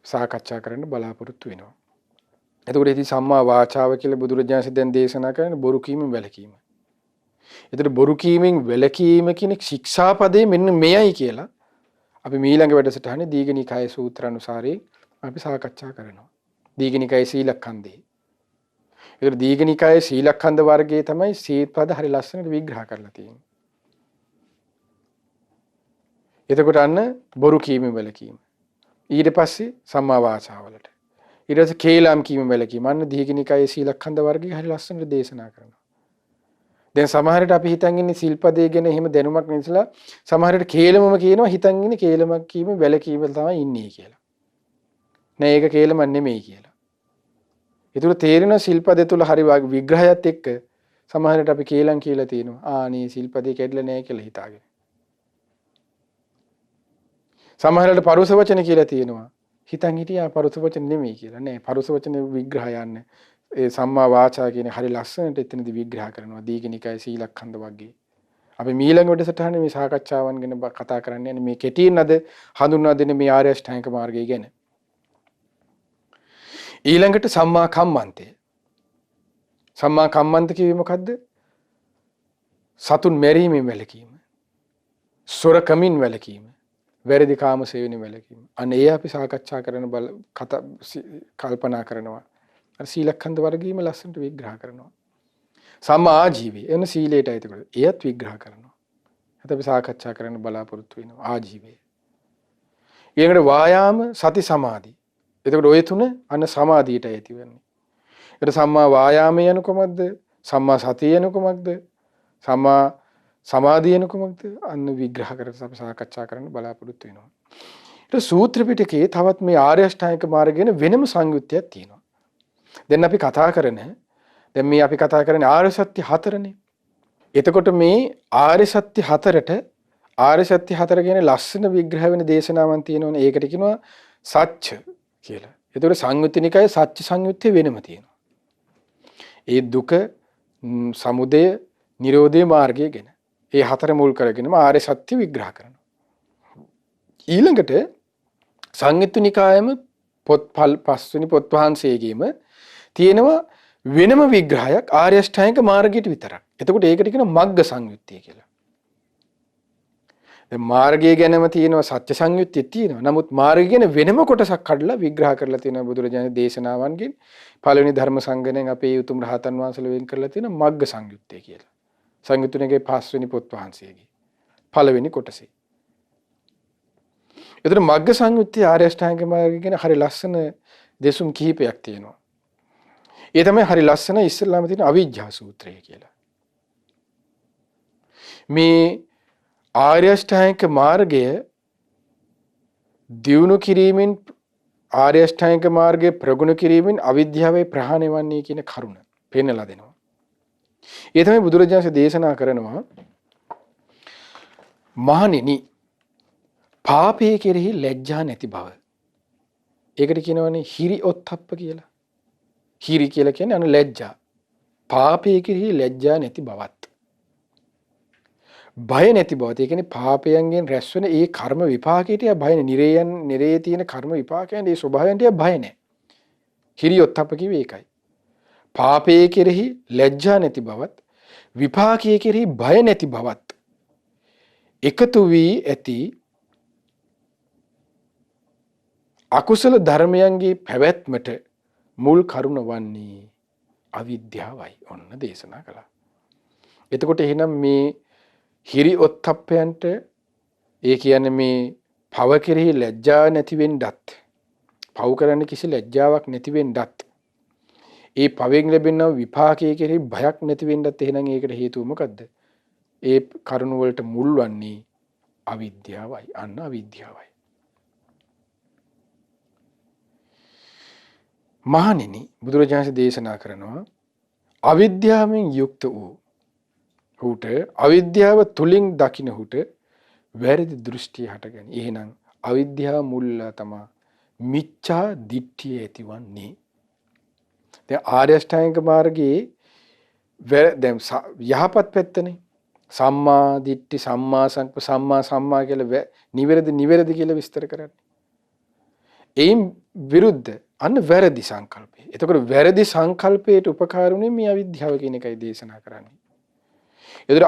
සාකච්ඡා කරන්න බලාපොරොත්තු වෙනවා. එතකොට ඉතින් සම්මා වාචාව කියලා බුදුරජාණන් දැන් දේශනා කරන්නේ බොරු කීමෙන් වැළකීම. එතකොට බොරු කීමෙන් වැළකීම කියන ශික්ෂාපදේ මෙන්න මෙයයි කියලා අපි ඊළඟ වැඩසටහනේ දීඝනිකායේ සූත්‍ර අනුසාරයෙන් අපි සාකච්ඡා කරනවා. දීඝනිකායේ සීලඛණ්ඩේ. ඒතර දීඝනිකායේ සීලඛණ්ඩ වර්ගයේ තමයි සීපද හරි ලස්සනට විග්‍රහ කරලා තියෙන්නේ. එතකොට අන්න බොරු කීමෙන් වැළකීම. ඊට පස්සේ සම්මා වාචාවලට. ඊට පස්සේ කේලම් කීමෙන් වැළකීම. අන්න දීඝනිකායේ සීලඛණ්ඩ වර්ගයේ හරි ලස්සනට දේශනා කරනවා. දැන් සමහර විට අපි හිතන් ඉන්නේ සිල්පදේ ගැන එහෙම දැනුමක් නැතිලා සමහර විට කේලමම කියනවා හිතන් ඉන්නේ කේලමක් කීම වැළකීම තමයි ඉන්නේ කියලා. නෑ ඒක කේලමක් නෙමෙයි කියලා. ඒතුළු තේරෙන සිල්පදේ තුල හරි විග්‍රහයත් එක්ක සමහර විට අපි කේලම් කියලා තියෙනවා. ආනේ සිල්පදේ කැඩලා නෑ කියලා හිතාගෙන. සමහර විට පරුස වචන කියලා තියෙනවා. හිතන් හිටියා පරුස වචන නෙමෙයි කියලා. නෑ පරුස වචන විග්‍රහය යන්නේ ඒ සම්මා වාචා කියන හරි ලස්සනට එතනදී විග්‍රහ කරනවා දීඝනිකායේ සීලඛණ්ඩ වර්ගයේ. අපි ඊළඟ වැඩසටහනේ මේ සාකච්ඡාවන් ගැන කතා කරන්න යන්නේ මේ කෙටියෙන් අද හඳුන්වා දෙන මේ ආර්ය අෂ්ටාංගික මාර්ගය ගැන. ඊළඟට සම්මා කම්මන්තය. සම්මා කම්මන්ත කිව්වේ මොකද්ද? සතුන් මැරීමෙන් වැළකීම. සොරකමින් වැළකීම. වැරදි කාම සේවනයෙන් වැළකීම. අනේ ඒ අපි සාකච්ඡා කරන කල්පනා කරනවා. අර සීලඛණ්ඩ වර්ගීයම ලස්සනට විග්‍රහ කරනවා. සම්මා ආජීවය එන සීලයට අයිතිකොට එයත් විග්‍රහ කරනවා. අද අපි සාකච්ඡා කරන්න බලාපොරොත්තු වෙනවා ආජීවය. ඊළඟට වායාම සති සමාධි. එතකොට ඔය තුන අන්න සමාධියට ඇති වෙන්නේ. ඒකට සම්මා වායාමය යන කොමක්ද? සම්මා සතිය යන කොමක්ද? සම්මා සමාධිය යන කොමක්ද? අන්න විග්‍රහ කරලා අපි සාකච්ඡා කරන්න බලාපොරොත්තු වෙනවා. ඊට සූත්‍ර පිටකේ තවත් මේ ආර්ය අෂ්ටාංගික මාර්ගයෙන් වෙනම සංයුත්තයක් තියෙනවා. දැන් අපි කතා කරන්නේ ආර්ය සත්‍ය හතරනේ. එතකොට මේ ආර්ය සත්‍ය හතරට ආර්ය සත්‍ය හතර කියන ලස්සන විග්‍රහ වෙන දේශනාවන් තියෙනවනේ. ඒකට කියනවා සත්‍ය කියලා. එතකොට සංයුත්ත නිකායේ සත්‍ය සංයුත්තේ වෙනම තියෙනවා. ඒ දුක, සමුදය, නිරෝධය මාර්ගය ගැන. ඒ හතර මුල් කරගෙනම ආර්ය සත්‍ය විග්‍රහ කරනවා. ඊළඟට සංයුත්ත නිකායේම පස්වෙනි පොත් වහන්සේගේම තියෙනවා වෙනම විග්‍රහයක් ආර්ය අෂ්ටාංගික මාර්ගයට විතරක්. එතකොට ඒකට කියනවා මග්ග සංයුත්තය කියලා. දැන් මාර්ගය ගැනම තියෙනවා සත්‍ය සංයුත්තේ තියෙනවා. නමුත් මාර්ගය ගැන වෙනම කොටසක් කඩලා විග්‍රහ කරලා තියෙනවා බුදුරජාණන් දේශනාවන්ගෙන්. පළවෙනි ධර්ම සංගණයෙන් අපේ උතුම් රහතන් වහන්සේලා වෙන් කරලා තියෙන මග්ග සංයුත්තේ කියලා. සංයුත්තුනේ පස්වෙනි පොත් වහන්සේගේ පළවෙනි කොටසේ. එතන මග්ග සංයුත්තේ ආර්ය අෂ්ටාංගික මාර්ගය ගැන හරි ලස්සන දෙසුම් කිහිපයක් තියෙනවා. ඒ තමයි හරි ලස්සන ඉස්සෙල්ලාම තියෙන අවිජ්ජා සූත්‍රය කියලා. මේ ආර්ය අෂ්ටාංගික මාර්ගය දියුණු කිරීමෙන් ආර්ය අෂ්ටාංගික මාර්ගය ප්‍රගුණ කිරීමෙන් අවිද්‍යාවේ ප්‍රහාණය වන්නේ කියන කරුණ පෙන්නලා දෙනවා. ඒ තමයි බුදුරජාණන් දේශනා කරනවා මහණෙනි පාපයේ කෙරෙහි ලැජ්ජා නැති බව. ඒකට කියනවනේ හිරි ඔත්තප්ප කියලා. හිරි කියලා කියන්නේ අන ලැජ්ජා. පාපයේ කෙරෙහි ලැජ්ජා නැති බවත්. බය නැති බවත්. ඒ කියන්නේ පාපයන්ගෙන් රැස්වෙන ඒ කර්ම විපාකයට බය නැහැ. නිරයේ තියෙන කර්ම විපාකයන් ඒ ස්වභාවයන්ට බය නැහැ. හිරි ඔත්තප්ප කිව්වේ ඒකයි. පාපයේ කෙරෙහි ලැජ්ජා නැති බවත් විපාකයේ කෙරෙහි බය නැති බවත් එකතු වී ඇති අකුසල ධර්මයන්ගේ පැවැත්මට මුල් කරුණ වන්නේ අවිද්‍යාවයි. ඔන්න දේශනා කළා. එතකොට එහෙනම් මේ හිරි ඔත්තප්පයන්ට ඒ කියන්නේ මේ පව කෙරෙහි ලැජ්ජා නැති වෙන්නත් පව කරන්න කිසි ලැජ්ජාවක් නැති වෙන්නත් ඒ පවෙන් ලැබෙන විපාකයේ කෙරෙහි බයක් නැති වෙන්නත් එහෙනම් ඒකට හේතුව මොකද්ද? ඒ කරුණ වලට මුල් වන්නේ අවිද්‍යාවයි. අන්න අවිද්‍යාවයි. මහණෙනි බුදුරජාණන් දේශනා කරනවා අවිද්‍යාවෙන් යුක්ත වූ හුට අවිද්‍යාව තුලින් දකින්න හුට වැරදි දෘෂ්ටිය හටගනි. එහෙනම් අවිද්‍යාව මුල්ලා තමයි මිච්ඡා දිට්ඨිය ඇතිවන්නේ. දැන් ආර්ය අෂ්ටාංගික මාර්ගයේ දැන් යහපත් පැත්තනේ සම්මා දිට්ඨි සම්මා සංකප්ප සම්මා කියලා නිවැරදි කියලා විස්තර කරන්නේ. එයින් විරුද්ධ අන්න වැරදි සංකල්පය. එතකොට වැරදි සංකල්පයට උපකාරුනේ මේ අවිද්‍යාව කියන එකයි දේශනා කරන්නේ. ඒතර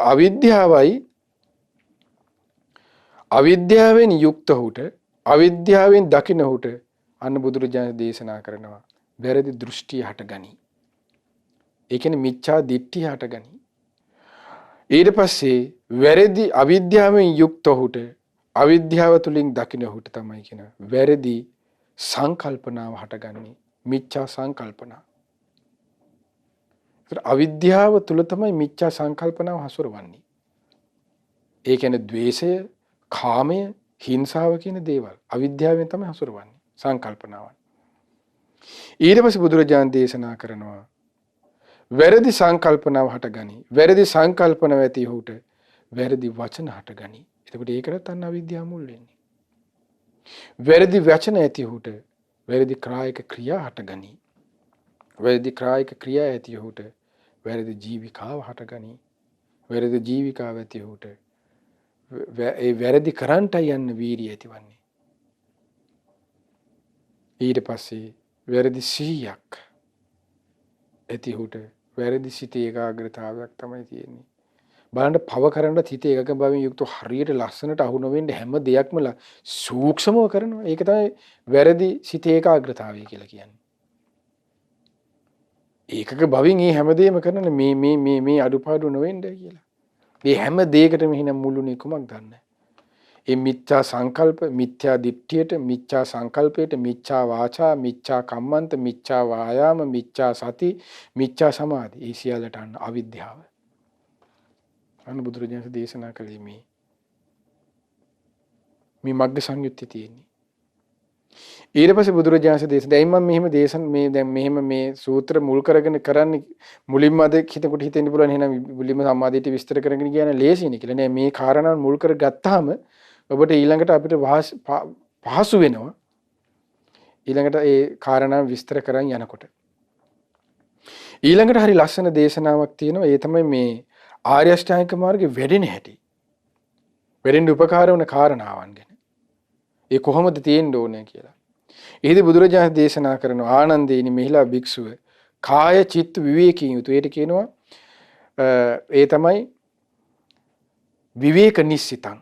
අවිද්‍යාවෙන් යුක්ත හුට අවිද්‍යාවෙන් දකින්න හුට අන්න බුදුරජාණන් දේශනා කරනවා වැරදි දෘෂ්ටිය හටගනි. ඒ කියන්නේ මිච්ඡා දිට්ඨිය හටගනි. ඊට පස්සේ වැරදි අවිද්‍යාවෙන් යුක්ත හුට අවිද්‍යාව තුලින් දකින්න හුට තමයි කියන වැරදි සංකල්පනාව හටගන්නේ මිච්ඡා සංකල්පනා. ඒත් අවිද්‍යාව තුල තමයි මිච්ඡා සංකල්පනාව හසුරවන්නේ. ඒ කියන්නේ ද්වේෂය, කාමය, හිංසාව කියන දේවල් අවිද්‍යාවෙන් තමයි හසුරවන්නේ සංකල්පනාවන්. ඊට පස්සේ බුදුරජාණන් දේශනා කරනවා වැරදි සංකල්පනාව හටගනි. වැරදි සංකල්පන ඇති හුට වැරදි වචන හටගනි. එතකොට ඒකට තන්න අවිද්‍යාව මුල් වෙන්නේ. වැරදි වචන ඇති හුට වැරදි කායික ක්‍රියා හටගනි. වැරදි කායික ක්‍රියා ඇති හුට වැරදි ජීවිකාව හටගනි. වැරදි ජීවිකාව ඇති ඔහුට ඒ වැරදි කරන්ටයි යන්න වීරිය ඇතිවන්නේ. ඊට පස්සේ වැරදි 100ක් ඇති ඔහුට වැරදි සිතේ ඒකාග්‍රතාවයක් තමයි තියෙන්නේ. බලන්න පව කරන්න හිත එකක බවින් යුක්ත හරියට ලස්සනට අහු නොවෙන්න හැම දෙයක්ම සූක්ෂමව කරනවා. ඒක තමයි වැරදි සිතේ ඒකාග්‍රතාවය කියලා කියන්නේ. ඒකක බවින් මේ හැමදේම කරන මේ අඩුපාඩු නොවෙන්න කියලා. මේ හැම දෙයකටම හිනම් මුළුනේ කුමක් දන්නේ. ඒ මිච්ඡා සංකල්ප, මිත්‍යා දිට්ඨියට, මිච්ඡා සංකල්පයට, මිච්ඡා වාචා, මිච්ඡා කම්මන්ත, මිච්ඡා වායාම, මිච්ඡා සති, මිච්ඡා සමාධි. ඒ සියල්ලට අන්න අවිද්‍යාව. අන්න බුදුරජාණන් දේශනා කළේ මේ මග්ග සංයුත්තේ තියෙන්නේ. ඊට පස්සේ බුදුරජාණන් දේශනා දැන් මම මෙහෙම දේශන මේ දැන් මෙහෙම මේ සූත්‍ර මුල් කරගෙන කරන්නේ මුලින්ම අද හිතකොට හිතෙන්න පුළුවන් එහෙනම් මුලින්ම සම්මාදිට්ඨිය විස්තර කරගෙන කියන ලේසියිනේ කියලා නෑ. මේ කාරණා මුල් කරගත්තාම ඔබට ඊළඟට අපිට පහසු වෙනවා. ඊළඟට ඒ කාරණා විස්තර කරන් යනකොට ඊළඟට හරි ලස්සන දේශනාවක් තියෙනවා. ඒ තමයි මේ ආර්ය අෂ්ටාංගික මාර්ගේ වැඩෙන හැටි. වැඩෙන්න උපකාර වන කාරණාවන් ගැන. ඒ කොහොමද තියෙන්න ඕනේ කියලා. එහිදී බුදුරජාණන් දේශනා කරන ආනන්දේනි මෙහිලා භික්ෂුව කාය චිත්ත විවේකයෙන් යුතු. ඒට කියනවා ඒ තමයි විවේක නිස්සිතං.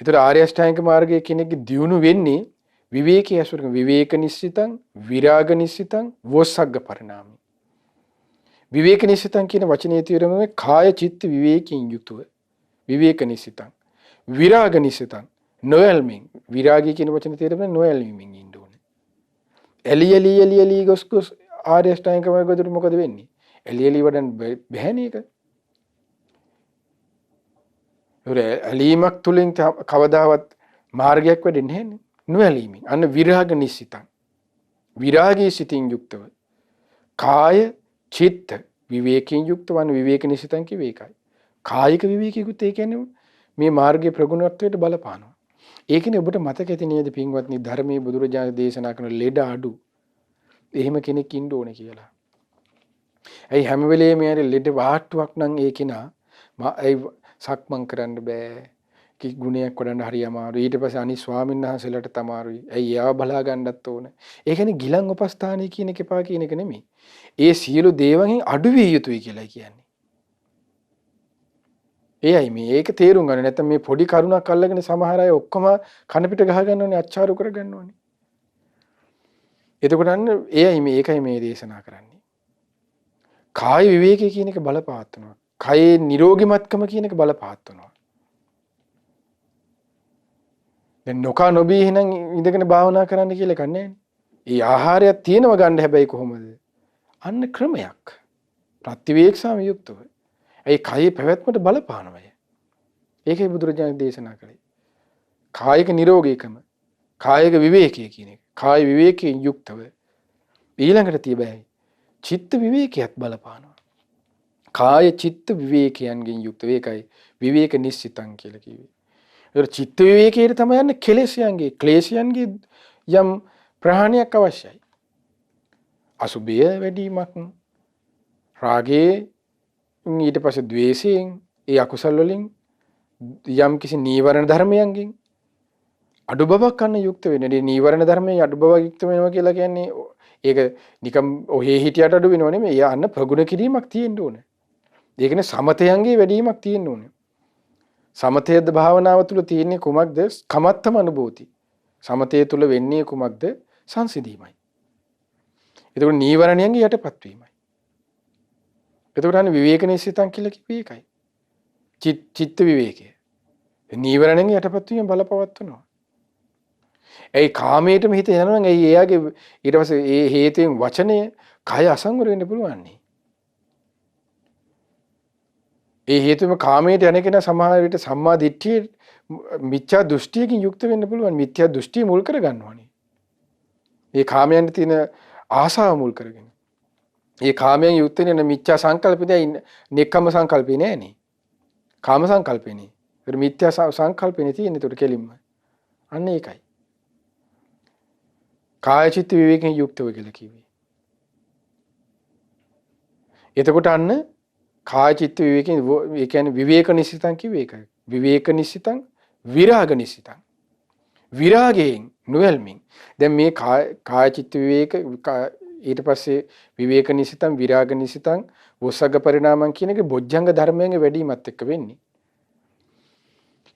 ඒතර ආර්ය අෂ්ටාංගික මාර්ගයේ කෙනෙක්ගේ දියුණු වෙන්නේ විවේකයේ අසුරක විවේක නිස්සිතං, විරාග නිස්සිතං, වෝසග්ග පරිණාමී. විවේක නිස්සිතං කියන වචනේ තේරුම කාය චිත්ත විවේකයෙන් යුතුව. විවේක නිස්සිතං. විරාග නිස්සිතං. නොයල්මින්. විරාගී කියන වචනේ තේරුම නොයල්මින් ඉන්න ඕනේ. එලි ගොස් ආර්ය අෂ්ටාංගික මාර්ගයට මොකද වෙන්නේ? එලි වඩන් බැහැනේ ඒක. ඇලීමක් තුලින් කවදාවත් මාර්ගයක් වෙන්නේ නැහැ. නොඇලීමෙන්. අන්න විරාග නිස්සිතං. විරාගී සිතින් යුක්තව. කාය චිත්ත විවේකයෙන් යුක්ත වන විවේක නිස්සිතං කිව්වේ ඒකයි. කායික විවේකීකුත් ඒ කියන්නේ මේ මාර්ගයේ ප්‍රගුණත්වයට බලපානවා. ඒකනේ ඔබට මතක ඇති නේද පින්වත්නි ධර්මයේ බුදුරජාණන් දේශනා කරන ලෙඩ අඩු. එහෙම කෙනෙක් ඉන්න ඕනේ කියලා. ඇයි හැම වෙලේම යාරේ ලෙඩ වාට්ටුවක් නම් ඒ කෙනා සක්මන් කරන්න බෑ. කි ගුණයක් වඩන්න හරි අමාරුයි. ඊට පස්සේ අනිත් ස්වාමීන් වහන්සේලාට තමාරුයි. ඇයි එයාව බලා ගන්නත් ඕන. ඒ කියන්නේ ගිලන් උපස්ථානයි කියන එක එපා කියන එක නෙමෙයි. ඒ සියලු දේවයන් අඩු විය යුතුයි කියලා කියන්නේ. එයයි මේ ඒක තේරුම් ගන්න. නැත්නම් මේ පොඩි කරුණක් අල්ලගෙන සමහර අය ඔක්කොම කන පිට ගහ ගන්න ඕනේ, අච්චාරු කර ගන්න ඕනේ. එතකොට අන්න එයයි මේ ඒකයි මේ දේශනා කරන්නේ. කාය විවේකයේ කියන එක බලපාත්නවා. කයේ නිරෝගීමත්කම කියන එක බලපාත්නවා. දැන් නොකා නොබී එහෙනම් ඉඳගෙන භාවනා කරන්න කියලා එකක් නැහැ. ඒ ආහාරයක් තියෙනව ගන්න හැබැයි කොහොමද? අන්න ක්‍රමයක්. ප්‍රතිවේක්ෂාම යුක්තව. ඒ කයේ පැවැත්මට බලපානවය. ඒකයි බුදුරජාණන් දේශනා කළේ. කායික නිරෝගීකම, කායික විවේකයේ කියන එක. කාය විවේකයෙන් යුක්තව ඊළඟට තියබැයි චිත්ත විවේකයක් බලපානවා. කාය චිත්ත විවේකයන්ගෙන් යුක්ත වේකයි විවේක නිස්සිතං කියලා කිව්වේ. ඒතර චිත්ත විවේකයේ තමයි යන්නේ කෙලෙස්යන්ගේ, ක්ලේශයන්ගේ යම් ප්‍රහාණයක් අවශ්‍යයි. අසුභය වැඩිවීමක්, රාගයේ ඊට පස්සේ ද්වේෂයෙන්, ඒ අකුසල් වලින් යම් කිසි නීවරණ ධර්මයන්ගෙන් අඩු බවක් ගන්න යුක්ත වෙන්නේ. මේ නීවරණ ධර්මයේ අඩු බවක් යුක්ත වෙනවා කියලා කියන්නේ ඒක නිකම් ඔහේ හිටියට අඩු වෙනව නෙමෙයි. ඒ අන්න ප්‍රගුණ කිරීමක් තියෙන්න ඕනේ. ඒ කියන්නේ සමතයන්ගේ වැඩිවීමක් තියෙන්න ඕනේ. සමතයද භාවනාව තුළ තියෙන්නේ කුමක්ද? කමත්තම අනුභූති. සමතය තුළ වෙන්නේ කුමක්ද? සංසිඳීමයි. එතකොට නීවරණයන්ගේ යටපත් වීමයි. එතකොට අන්න විවේක නිසිතං කියලා කිව්වේ ඒකයි. චිත්ත විවේකය. නීවරණයන්ගේ යටපත් වීම බලපවත්වනවා. ඒ කාමයටම හිත යනවා නම් එයාගේ ඊට පස්සේ ඒ හේතුවෙන් වචනය කය අසංවර වෙන්න පුළුවන් නේ. ඒ හේතුවෙම කාමයට යන කෙනා සමහර විට සම්මා දිට්ඨිය මිත්‍යා දෘෂ්ටියකින් යුක්ත වෙන්න පුළුවන්. මිත්‍යා දෘෂ්ටිය මුල් කර ගන්නවානේ. ඒ කාමයන් තියෙන ආසාව මුල් කරගෙන. ඒ කාමයන් යුක්ත වෙන මිත්‍යා සංකල්පෙදී නෙක්ඛම්ම සංකල්පේ නෑනේ. කාම සංකල්පේනේ. ඒක මිත්‍යා සංකල්පේනේ තියෙන්නේ ඒකට කෙලින්ම. අන්න ඒකයි. කාය චිත්ත විවේකයෙන් යුක්තව කියලා කිව්වේ. එතකොට අන්න කාය චිත්ත විවේකයෙන් ඒ කියන්නේ විවේක නිසිතං කිව්වේ ඒකයි. විවේක නිසිතං විරාග නිසිතං. විරාගයෙන් නොයල්මින්. දැන් මේ කාය චිත්ත විවේක ඊට පස්සේ විවේක නිසිතං විරාග නිසිතං වොස්සග්ග පරිණාමං කියන එක බොජ්ජංග ධර්මයෙන් වැඩිමත් එක්ක වෙන්නේ.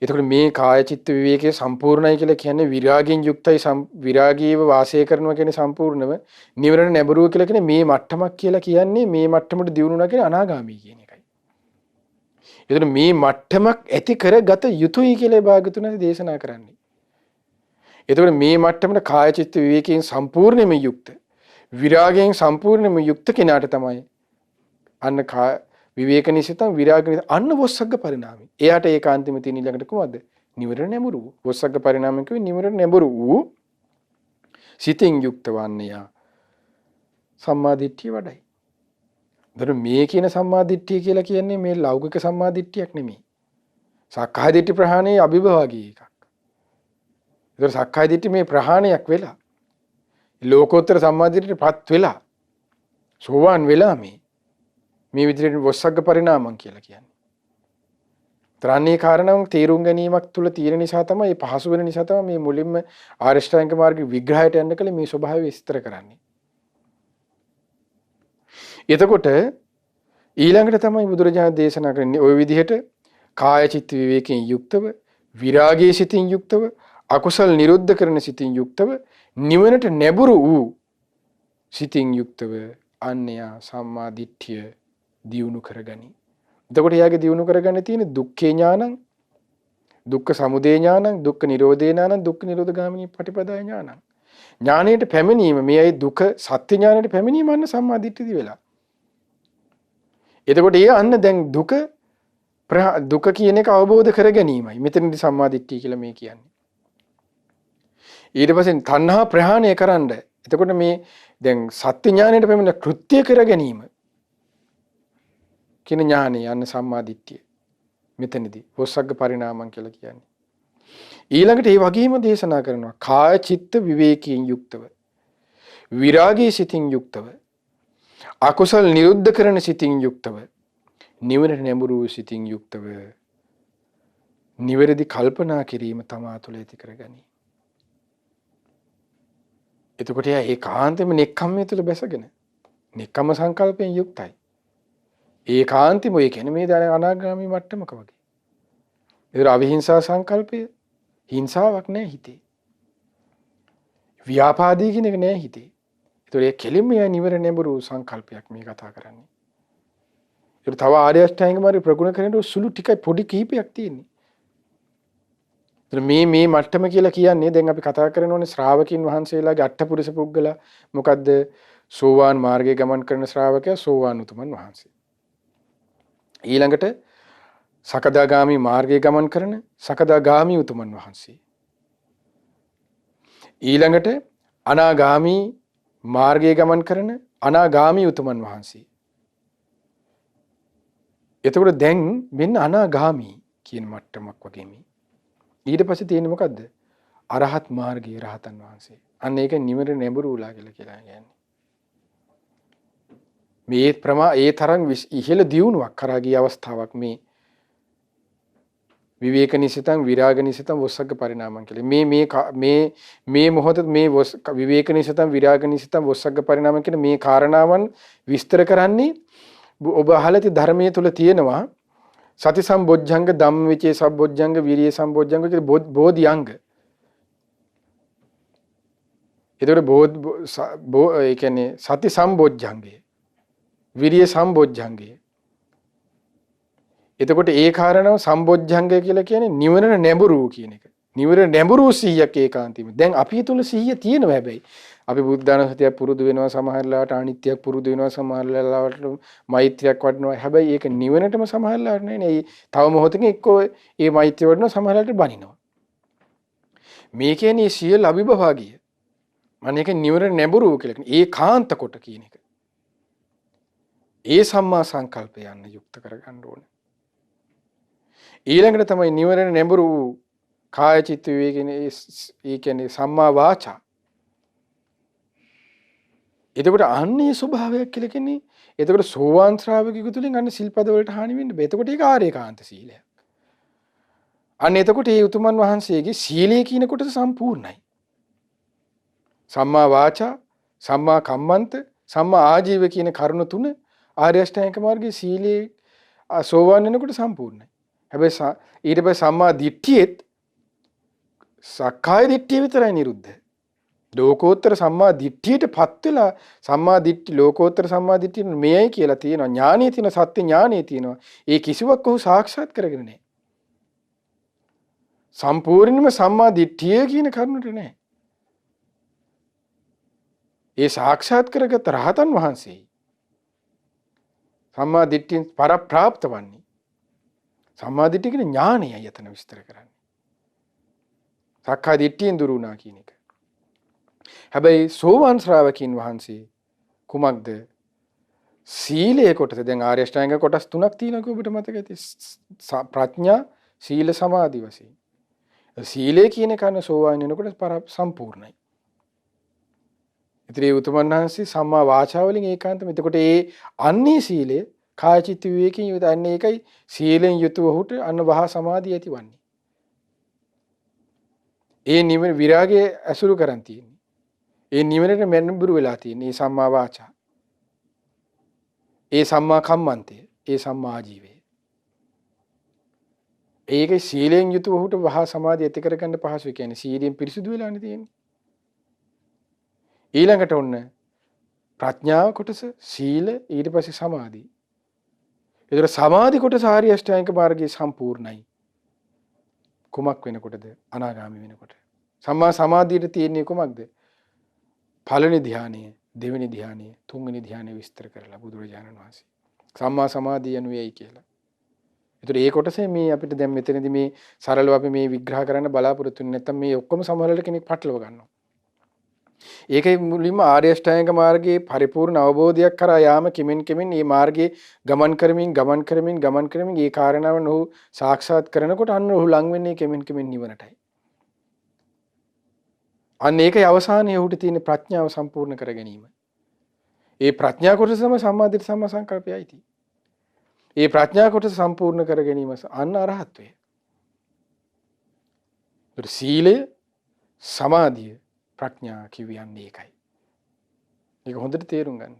එතකොට මේ කාය චිත්ත විවේකයේ සම්පූර්ණයි කියලා කියන්නේ විරාගයෙන් යුක්තයි විරාගීව වාසය කරනවා කියන්නේ සම්පූර්ණව නිවරණ නැඹුරුව කියලා කියන්නේ මේ මට්ටමක් කියලා කියන්නේ මේ මට්ටමට දියුණුනා කියන අනාගාමී කියන එකයි. එතකොට මේ මට්ටමක් ඇති කරගත යුතුයි කියලා භාගතුන් දේශනා කරන්නේ. එතකොට මේ මට්ටමට කාය චිත්ත විවේකයෙන් සම්පූර්ණයෙන්ම යුක්ත විරාගයෙන් සම්පූර්ණයෙන්ම යුක්ත කෙනාට තමයි අන්න විවේක නිසිතං විරාග නිසිතං අන්න වොස්සග්ග පරිණාමය. එයාට ඒකාන්තෙම තියෙන ඊළඟට කොහොමද? නිවරණ නැඹුරු වූ. වොස්සග්ග පරිණාමය කියන්නේ නිවරණ නැඹුරු වූ සිතින් යුක්ත වන්නේයා සම්මාදිට්ඨිය වඩයි. දර මේ කියන සම්මාදිට්ඨිය කියලා කියන්නේ මේ ලෞකික සම්මාදිට්ඨියක් නෙමෙයි. සක්කාය දිට්ඨි ප්‍රහාණයේ අභිභවාගී එකක්. ඒතර සක්කාය දිට්ඨි මේ ප්‍රහාණයක් වෙලා ලෝකෝත්තර සම්මාදිට්ඨියටපත් වෙලා සෝවාන් වෙලා මේ විදිහට වොස්සග්ග පරිණාමං කියලා කියන්නේ. ත්‍රාණී කාරණාවක් තේරුම් ගැනීමක් තුල තියෙන නිසා තමයි පහසු වෙන නිසා තමයි මේ මුලින්ම ආරියෂ්ඨාංග මාර්ග විග්‍රහයට යන්න කලින් මේ ස්වභාවය විස්තර කරන්නේ. එතකොට ඊළඟට තමයි බුදුරජාණන් දේශනා කරන්නේ ওই විදිහට කාය චිත්ත විවේකයෙන් යුක්තව විරාගයේ සිතින් යුක්තව අකුසල් නිරුද්ධ කරන සිතින් යුක්තව නිවනට නැඹුරු වූ සිතින් යුක්තව අන්‍යයා සම්මා දිට්ඨිය දියුණු කරගනි. එතකොට යාගේ දියුණු කරගන්න තියෙන දුක්ඛේ ඥානං, දුක්ඛ සමුදය ඥානං, දුක්ඛ නිරෝධේ ඥානං, දුක්ඛ නිරෝධ ගාමිනී පටිපදා ඥානං. ඥානයට පැමිණීම මේයි දුක සත්‍ය ඥානයට පැමිණීම අන්න සම්මා දිට්ඨියදී වෙලා. එතකොට ඒ අන්න දැන් දුක කියන එක අවබෝධ කර ගැනීමයි. මෙතනදී සම්මා දිට්ඨිය කියලා මේ කියන්නේ. ඊට පස්සේ තණ්හා ප්‍රහාණය කරන්න. එතකොට මේ දැන් සත්‍ය ඥානයට පැමිණ කෘත්‍ය කර ගැනීම කියන ඥානය යන්න සම්මා දිට්ඨිය. මෙතනදී වොස්සග්ග පරිණාමං කියලා කියන්නේ. ඊළඟට ඒ වගේම දේශනා කරනවා කාය චිත්ත විවේකයෙන් යුක්තව විරාගී සිතින් යුක්තව අකුසල් නිරුද්ධ කරන සිතින් යුක්තව නිවනට නැඹුරු සිතින් යුක්තව නිවැරදි කල්පනා කිරීම තමා තුළ ඇති කරගනි. එතකොට එයා ඒකාන්තයෙන්ම නෙක්ඛම්මයේ තුල බැසගෙන නෙක්ඛම්ම සංකල්පයෙන් යුක්තයි. ඒකාන්තෙම ඔය කියන්නේ මේ දැන අනාගාමී මට්ටමක වගේ. ඒතර අවිහිංසා සංකල්පය හිංසාවක් නෑ හිතේ. ව්‍යාපාදී කියන එක නෑ හිතේ. ඒතර ඒ කෙලින්ම නිවර නැඹුරු සංකල්පයක් මේ කතා කරන්නේ. ඒතර තව ආර්ය අෂ්ටාංග මාර්ගය ප්‍රගුණ කරනකොට සුළු ටිකයි පොඩි කිහිපයක් තියෙන්නේ. මේ මට්ටම කියලා කියන්නේ දැන් අපි කතා කරනෝනේ ශ්‍රාවකින් වහන්සේලාගේ අට්ඨපුරුෂ පුද්ගල මොකද්ද සෝවාන් මාර්ගයේ ගමන් කරන ශ්‍රාවකයා සෝවාන් උතුමන් වහන්සේ. ඊළඟට සකදාගාමි මාර්ගයේ ගමන් කරන සකදාගාමි උතුමන් වහන්සේ. ඊළඟට අනාගාමි මාර්ගයේ ගමන් කරන අනාගාමි උතුමන් වහන්සේ. එතකොට දැන් මෙන්න අනාගාමි කියන මට්ටමක් වගේ මේ ඊට පස්සේ තියෙන්නේ මොකද්ද? අරහත් මාර්ගයේ රහතන් වහන්සේ. අන්න ඒක නිවර නැඹුරුලා කියලා කියන්නේ. මේ ඒ තරම් ඉහළ දියුණුවක් කරා ගිය අවස්ථාවක් මේ විවේක නිසිතං විරාග නිසිතං වොස්සග්ග පරිණාමං කියලා. මේ මොහොත මේ විවේක නිසිතං විරාග නිසිතං වොස්සග්ග පරිණාමං කියන මේ කාරණාවන් විස්තර කරන්නේ ඔබ අහලා තියෙන ධර්මයේ තුල තියෙනවා සති සම්බොජ්ජංග ධම්මවිචේ සම්බොජ්ජංග විරිය සම්බොජ්ජංග කියලා බෝධිඅංග. ඒතකොට ඒ කියන්නේ සති සම්බොජ්ජංගය විරිය සම්බොජ්ජංගය. එතකොට ඒ කාරණාව සම්බොජ්ජංගය කියලා කියන්නේ නිවන නැඹුරු කියන එක. නිවන නැඹුරු 100ක් ඒකාන්තීම. දැන් අපි තුල 100 තියෙනවා හැබැයි. අපි බුද්ධානුස්සතියක් පුරුදු වෙනවා සමහර වෙලාවට අනිත්‍යයක් පුරුදු වෙනවා සමහර වෙලාවට මෛත්‍රියක් වඩනවා. හැබැයි ඒක නිවනටම සමහර වෙලාවට නෙවෙයි. තව මොහොතකින් එක්කෝ මේ මෛත්‍රිය වඩනවා සමහර වෙලාවට බනිනවා. මේ කියන්නේ සියලු අභිභවාගිය. අනේක නිවන නැඹුරු කියලා කියන්නේ ඒකාන්ත කොට කියන එක. ඒ සම්මා සංකල්පය යන්න යුක්ත කරගන්න ඕනේ. ඊළඟට තමයි නිවන නැඹුරු කාය චිත්ත විවේකනේ ඒ කියන්නේ සම්මා වාචා. එතකොට අන්නේ ස්වභාවයක් කියලා කියන්නේ එතකොට සෝවාන් ශ්‍රාවකයෙකු තුලින් අන්න සිල්පද වලට හානි වෙන්න බෑ. එතකොට ඒක ආරේකාන්ත සීලයක්. අන්න එතකොට මේ උතුමන් වහන්සේගේ සීලය කියන කොටස සම්පූර්ණයි. සම්මා වාචා, සම්මා කම්මන්ත, සම්මා ආජීව කියන කරුණු තුන ආර්ය අෂ්ටාංගික මාර්ගයේ සීලේ සෝවාන් වෙනකොට සම්පූර්ණයි. හැබැයි ඊට පස්සේ සම්මා දිට්ඨියෙත් සක්කාය දිට්ඨිය විතරයි නිරුද්ධ. ලෝකෝත්තර සම්මා දිට්ඨියටපත් වෙලා සම්මා දිට්ඨි ලෝකෝත්තර සම්මා දිට්ඨිය මෙයයි කියලා තියෙනවා. ඥානෙ තියෙන සත්‍ය ඥානෙ තියෙනවා. ඒ කිසිවක් ඔහු සාක්ෂාත් කරගෙන නැහැ. සම්පූර්ණයෙන්ම සම්මා දිට්ඨිය කියන කරුණට නැහැ. ඒ සාක්ෂාත් කරගත් රහතන් වහන්සේ සම්මා දිට්ඨියෙන් පරප්‍රාප්ත වන්නේ. සම්මා දිට්ඨිය කියන ඥානයයි යතන විස්තර කරන්නේ. සක්කාය දිට්ඨියෙන් දුරු වුණා කියන එක. හැබැයි සෝවාන් ශ්‍රාවකීන් වහන්සේ කුමක්ද? සීලයේ කොටස දැන් ආර්ය අෂ්ටාංග කොටස් තුනක් තියෙනවා ඔබට මතක ඇති. ප්‍රඥා, සීල, සමාධි වශයෙන්. සීලය කියන කන සෝවාන් වෙනකොට සම්පූර්ණයි. ඉතින් උතුමන් වහන්සේ සම්මා වාචාව වලින් ඒකාන්තම. එතකොට ඒ අන්නේ සීලය කාය චිත්ත විවේකයෙන් යුත අන්නේ ඒකයි සීලෙන් යුතුව ඔහුට අන්න වහා සමාධිය ඇතිවන්නේ. ඒ නිවන විරාගයේ ඇසුරු කරන් තියෙන්නේ. ඒ නිවනට මෙන්නඹුරු වෙලා තියෙන්නේ සම්මා වාචා. ඒ සම්මා කම්මන්තය, ඒ සම්මා ආජීවය. ඒකේ සීලෙන් යුතුව ඔහුට වහා සමාධිය ඇති කරගන්න පහසුයි. කියන්නේ සීලෙන් පිරිසුදු වෙලානේ තියෙන්නේ. ඊළඟට ඔන්න ප්‍රඥාව කොටස, සීල, ඊට පස්සේ සමාධි. ඒතර සමාධි කොටස ආර්ය අෂ්ටාංගික මාර්ගයේ සම්පූර්ණයි. කුමක් වෙනකොටද? අනාගාමී වෙනකොට. සම්මා සමාධියට තියෙන්නේ කුමක්ද? පළවෙනි ධ්‍යානය, දෙවෙනි ධ්‍යානය, තුන්වෙනි ධ්‍යානය විස්තර කරලා බුදුරජාණන් වහන්සේ සම්මා සමාධිය යනුවේයි කියලා. ඒතර ඒ කොටසේ මේ අපිට දැන් මෙතනදී මේ සරලව අපි මේ විග්‍රහ කරන්න බලාපොරොත්තු වෙන්නේ නැත්නම් මේ ඔක්කොම සමහරවල්ට කෙනෙක් පටලව ගන්නවා. ඒකයි මුලින්ම ආර්ය අෂ්ටාංගික මාර්ගයේ පරිපූර්ණ අවබෝධයක් කරා යාම කෙමෙන් මේ මාර්ගයේ ගමන් කරමින් ඒ කාරණාවන් ඔහු සාක්ෂාත් කරනකොට අන්න ඔහු ලං වෙන්නේ කෙමෙන් නිවනටයි. අන්න ඒකයි අවසානයේ ඔහුට තියෙන ප්‍රඥාව සම්පූර්ණ කර ගැනීම. ඒ ප්‍රඥා කොටසම සම්මාදිට සම්මා සංකල්පයයි තියෙන්නේ. ඒ ප්‍රඥා කොටස සම්පූර්ණ කර ගැනීම අන්න අරහත්වය. සීලය, සමාධිය, ප්‍රඥා කියවන්නේ ඒකයි. ඒක හොඳට තේරුම් ගන්න.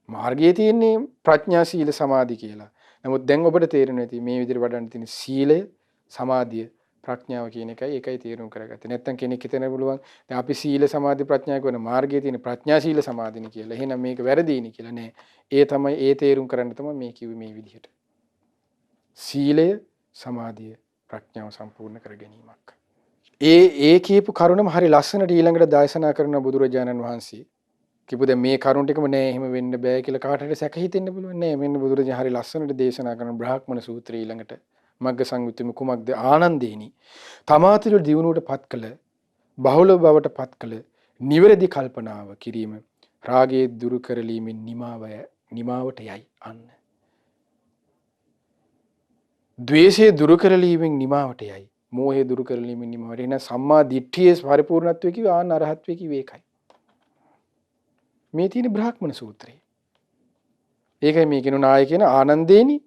මාර්ගයේ තියෙන්නේ ප්‍රඥා, සීල, සමාධි කියලා. නමුත් දැන් ඔබට තේරෙනවා ඇති මේ විදිහට වඩන්න තියෙන සීලය, සමාධිය, ප්‍රඥාව කියන එකයි. ඒකයි තේරුම් කරගත්තේ. නැත්තම් කෙනෙක් හිතන්න පුළුවන් දැන් අපි සීල, සමාධි, ප්‍රඥා කියන මාර්ගයේ තියෙන ප්‍රඥා, සීල, සමාධිනේ කියලා. එහෙනම් මේක වැරදිනේ කියලා නෑ. ඒ තේරුම් කරන්න තමයි මේ කිව්වේ මේ විදිහට. සීලය, සමාධිය, ප්‍රඥාව සම්පූර්ණ කර ගැනීමක්. ඒ කියපු කරුණම හරි ලස්සනට ඊළඟට දේශනා කරන බුදුරජාණන් වහන්සේ කිව්ව දැන් මේ කරුණ ටිකම නෑ එහෙම වෙන්න බෑ කියලා කාට හරි සැක හිතෙන්න පුළුවන් නෑ. මෙන්න බුදුරජාණන් හරි ලස්සනට දේශනා කරන බ්‍රාහ්මණ සූත්‍රය ඊළඟට මග්ග සංයුත්තෙම කුමක්ද? ආනන්දේනි. තමාතුළු දියුණුවට පත් කළ, බහුල බවට පත් කළ නිවැරදි කල්පනාව කිරීම රාගයේ දුරු කරලීමෙන් නිමාවට යයි අන්න. ද්වේෂයේ දුරු කරලීමෙන් නිමාවට යයි. මෝහය දුරු කරලීමෙන් නිමාවට. එන සම්මා දිට්ඨියේ පරිපූර්ණත්වයේ කිව්ව ආන අරහත්වයේ කිව්ව ඒකයි. මේ තියෙන බ්‍රාහ්මණ සූත්‍රය. ඒකයි මේ කියන නායකයන ආනන්දේනි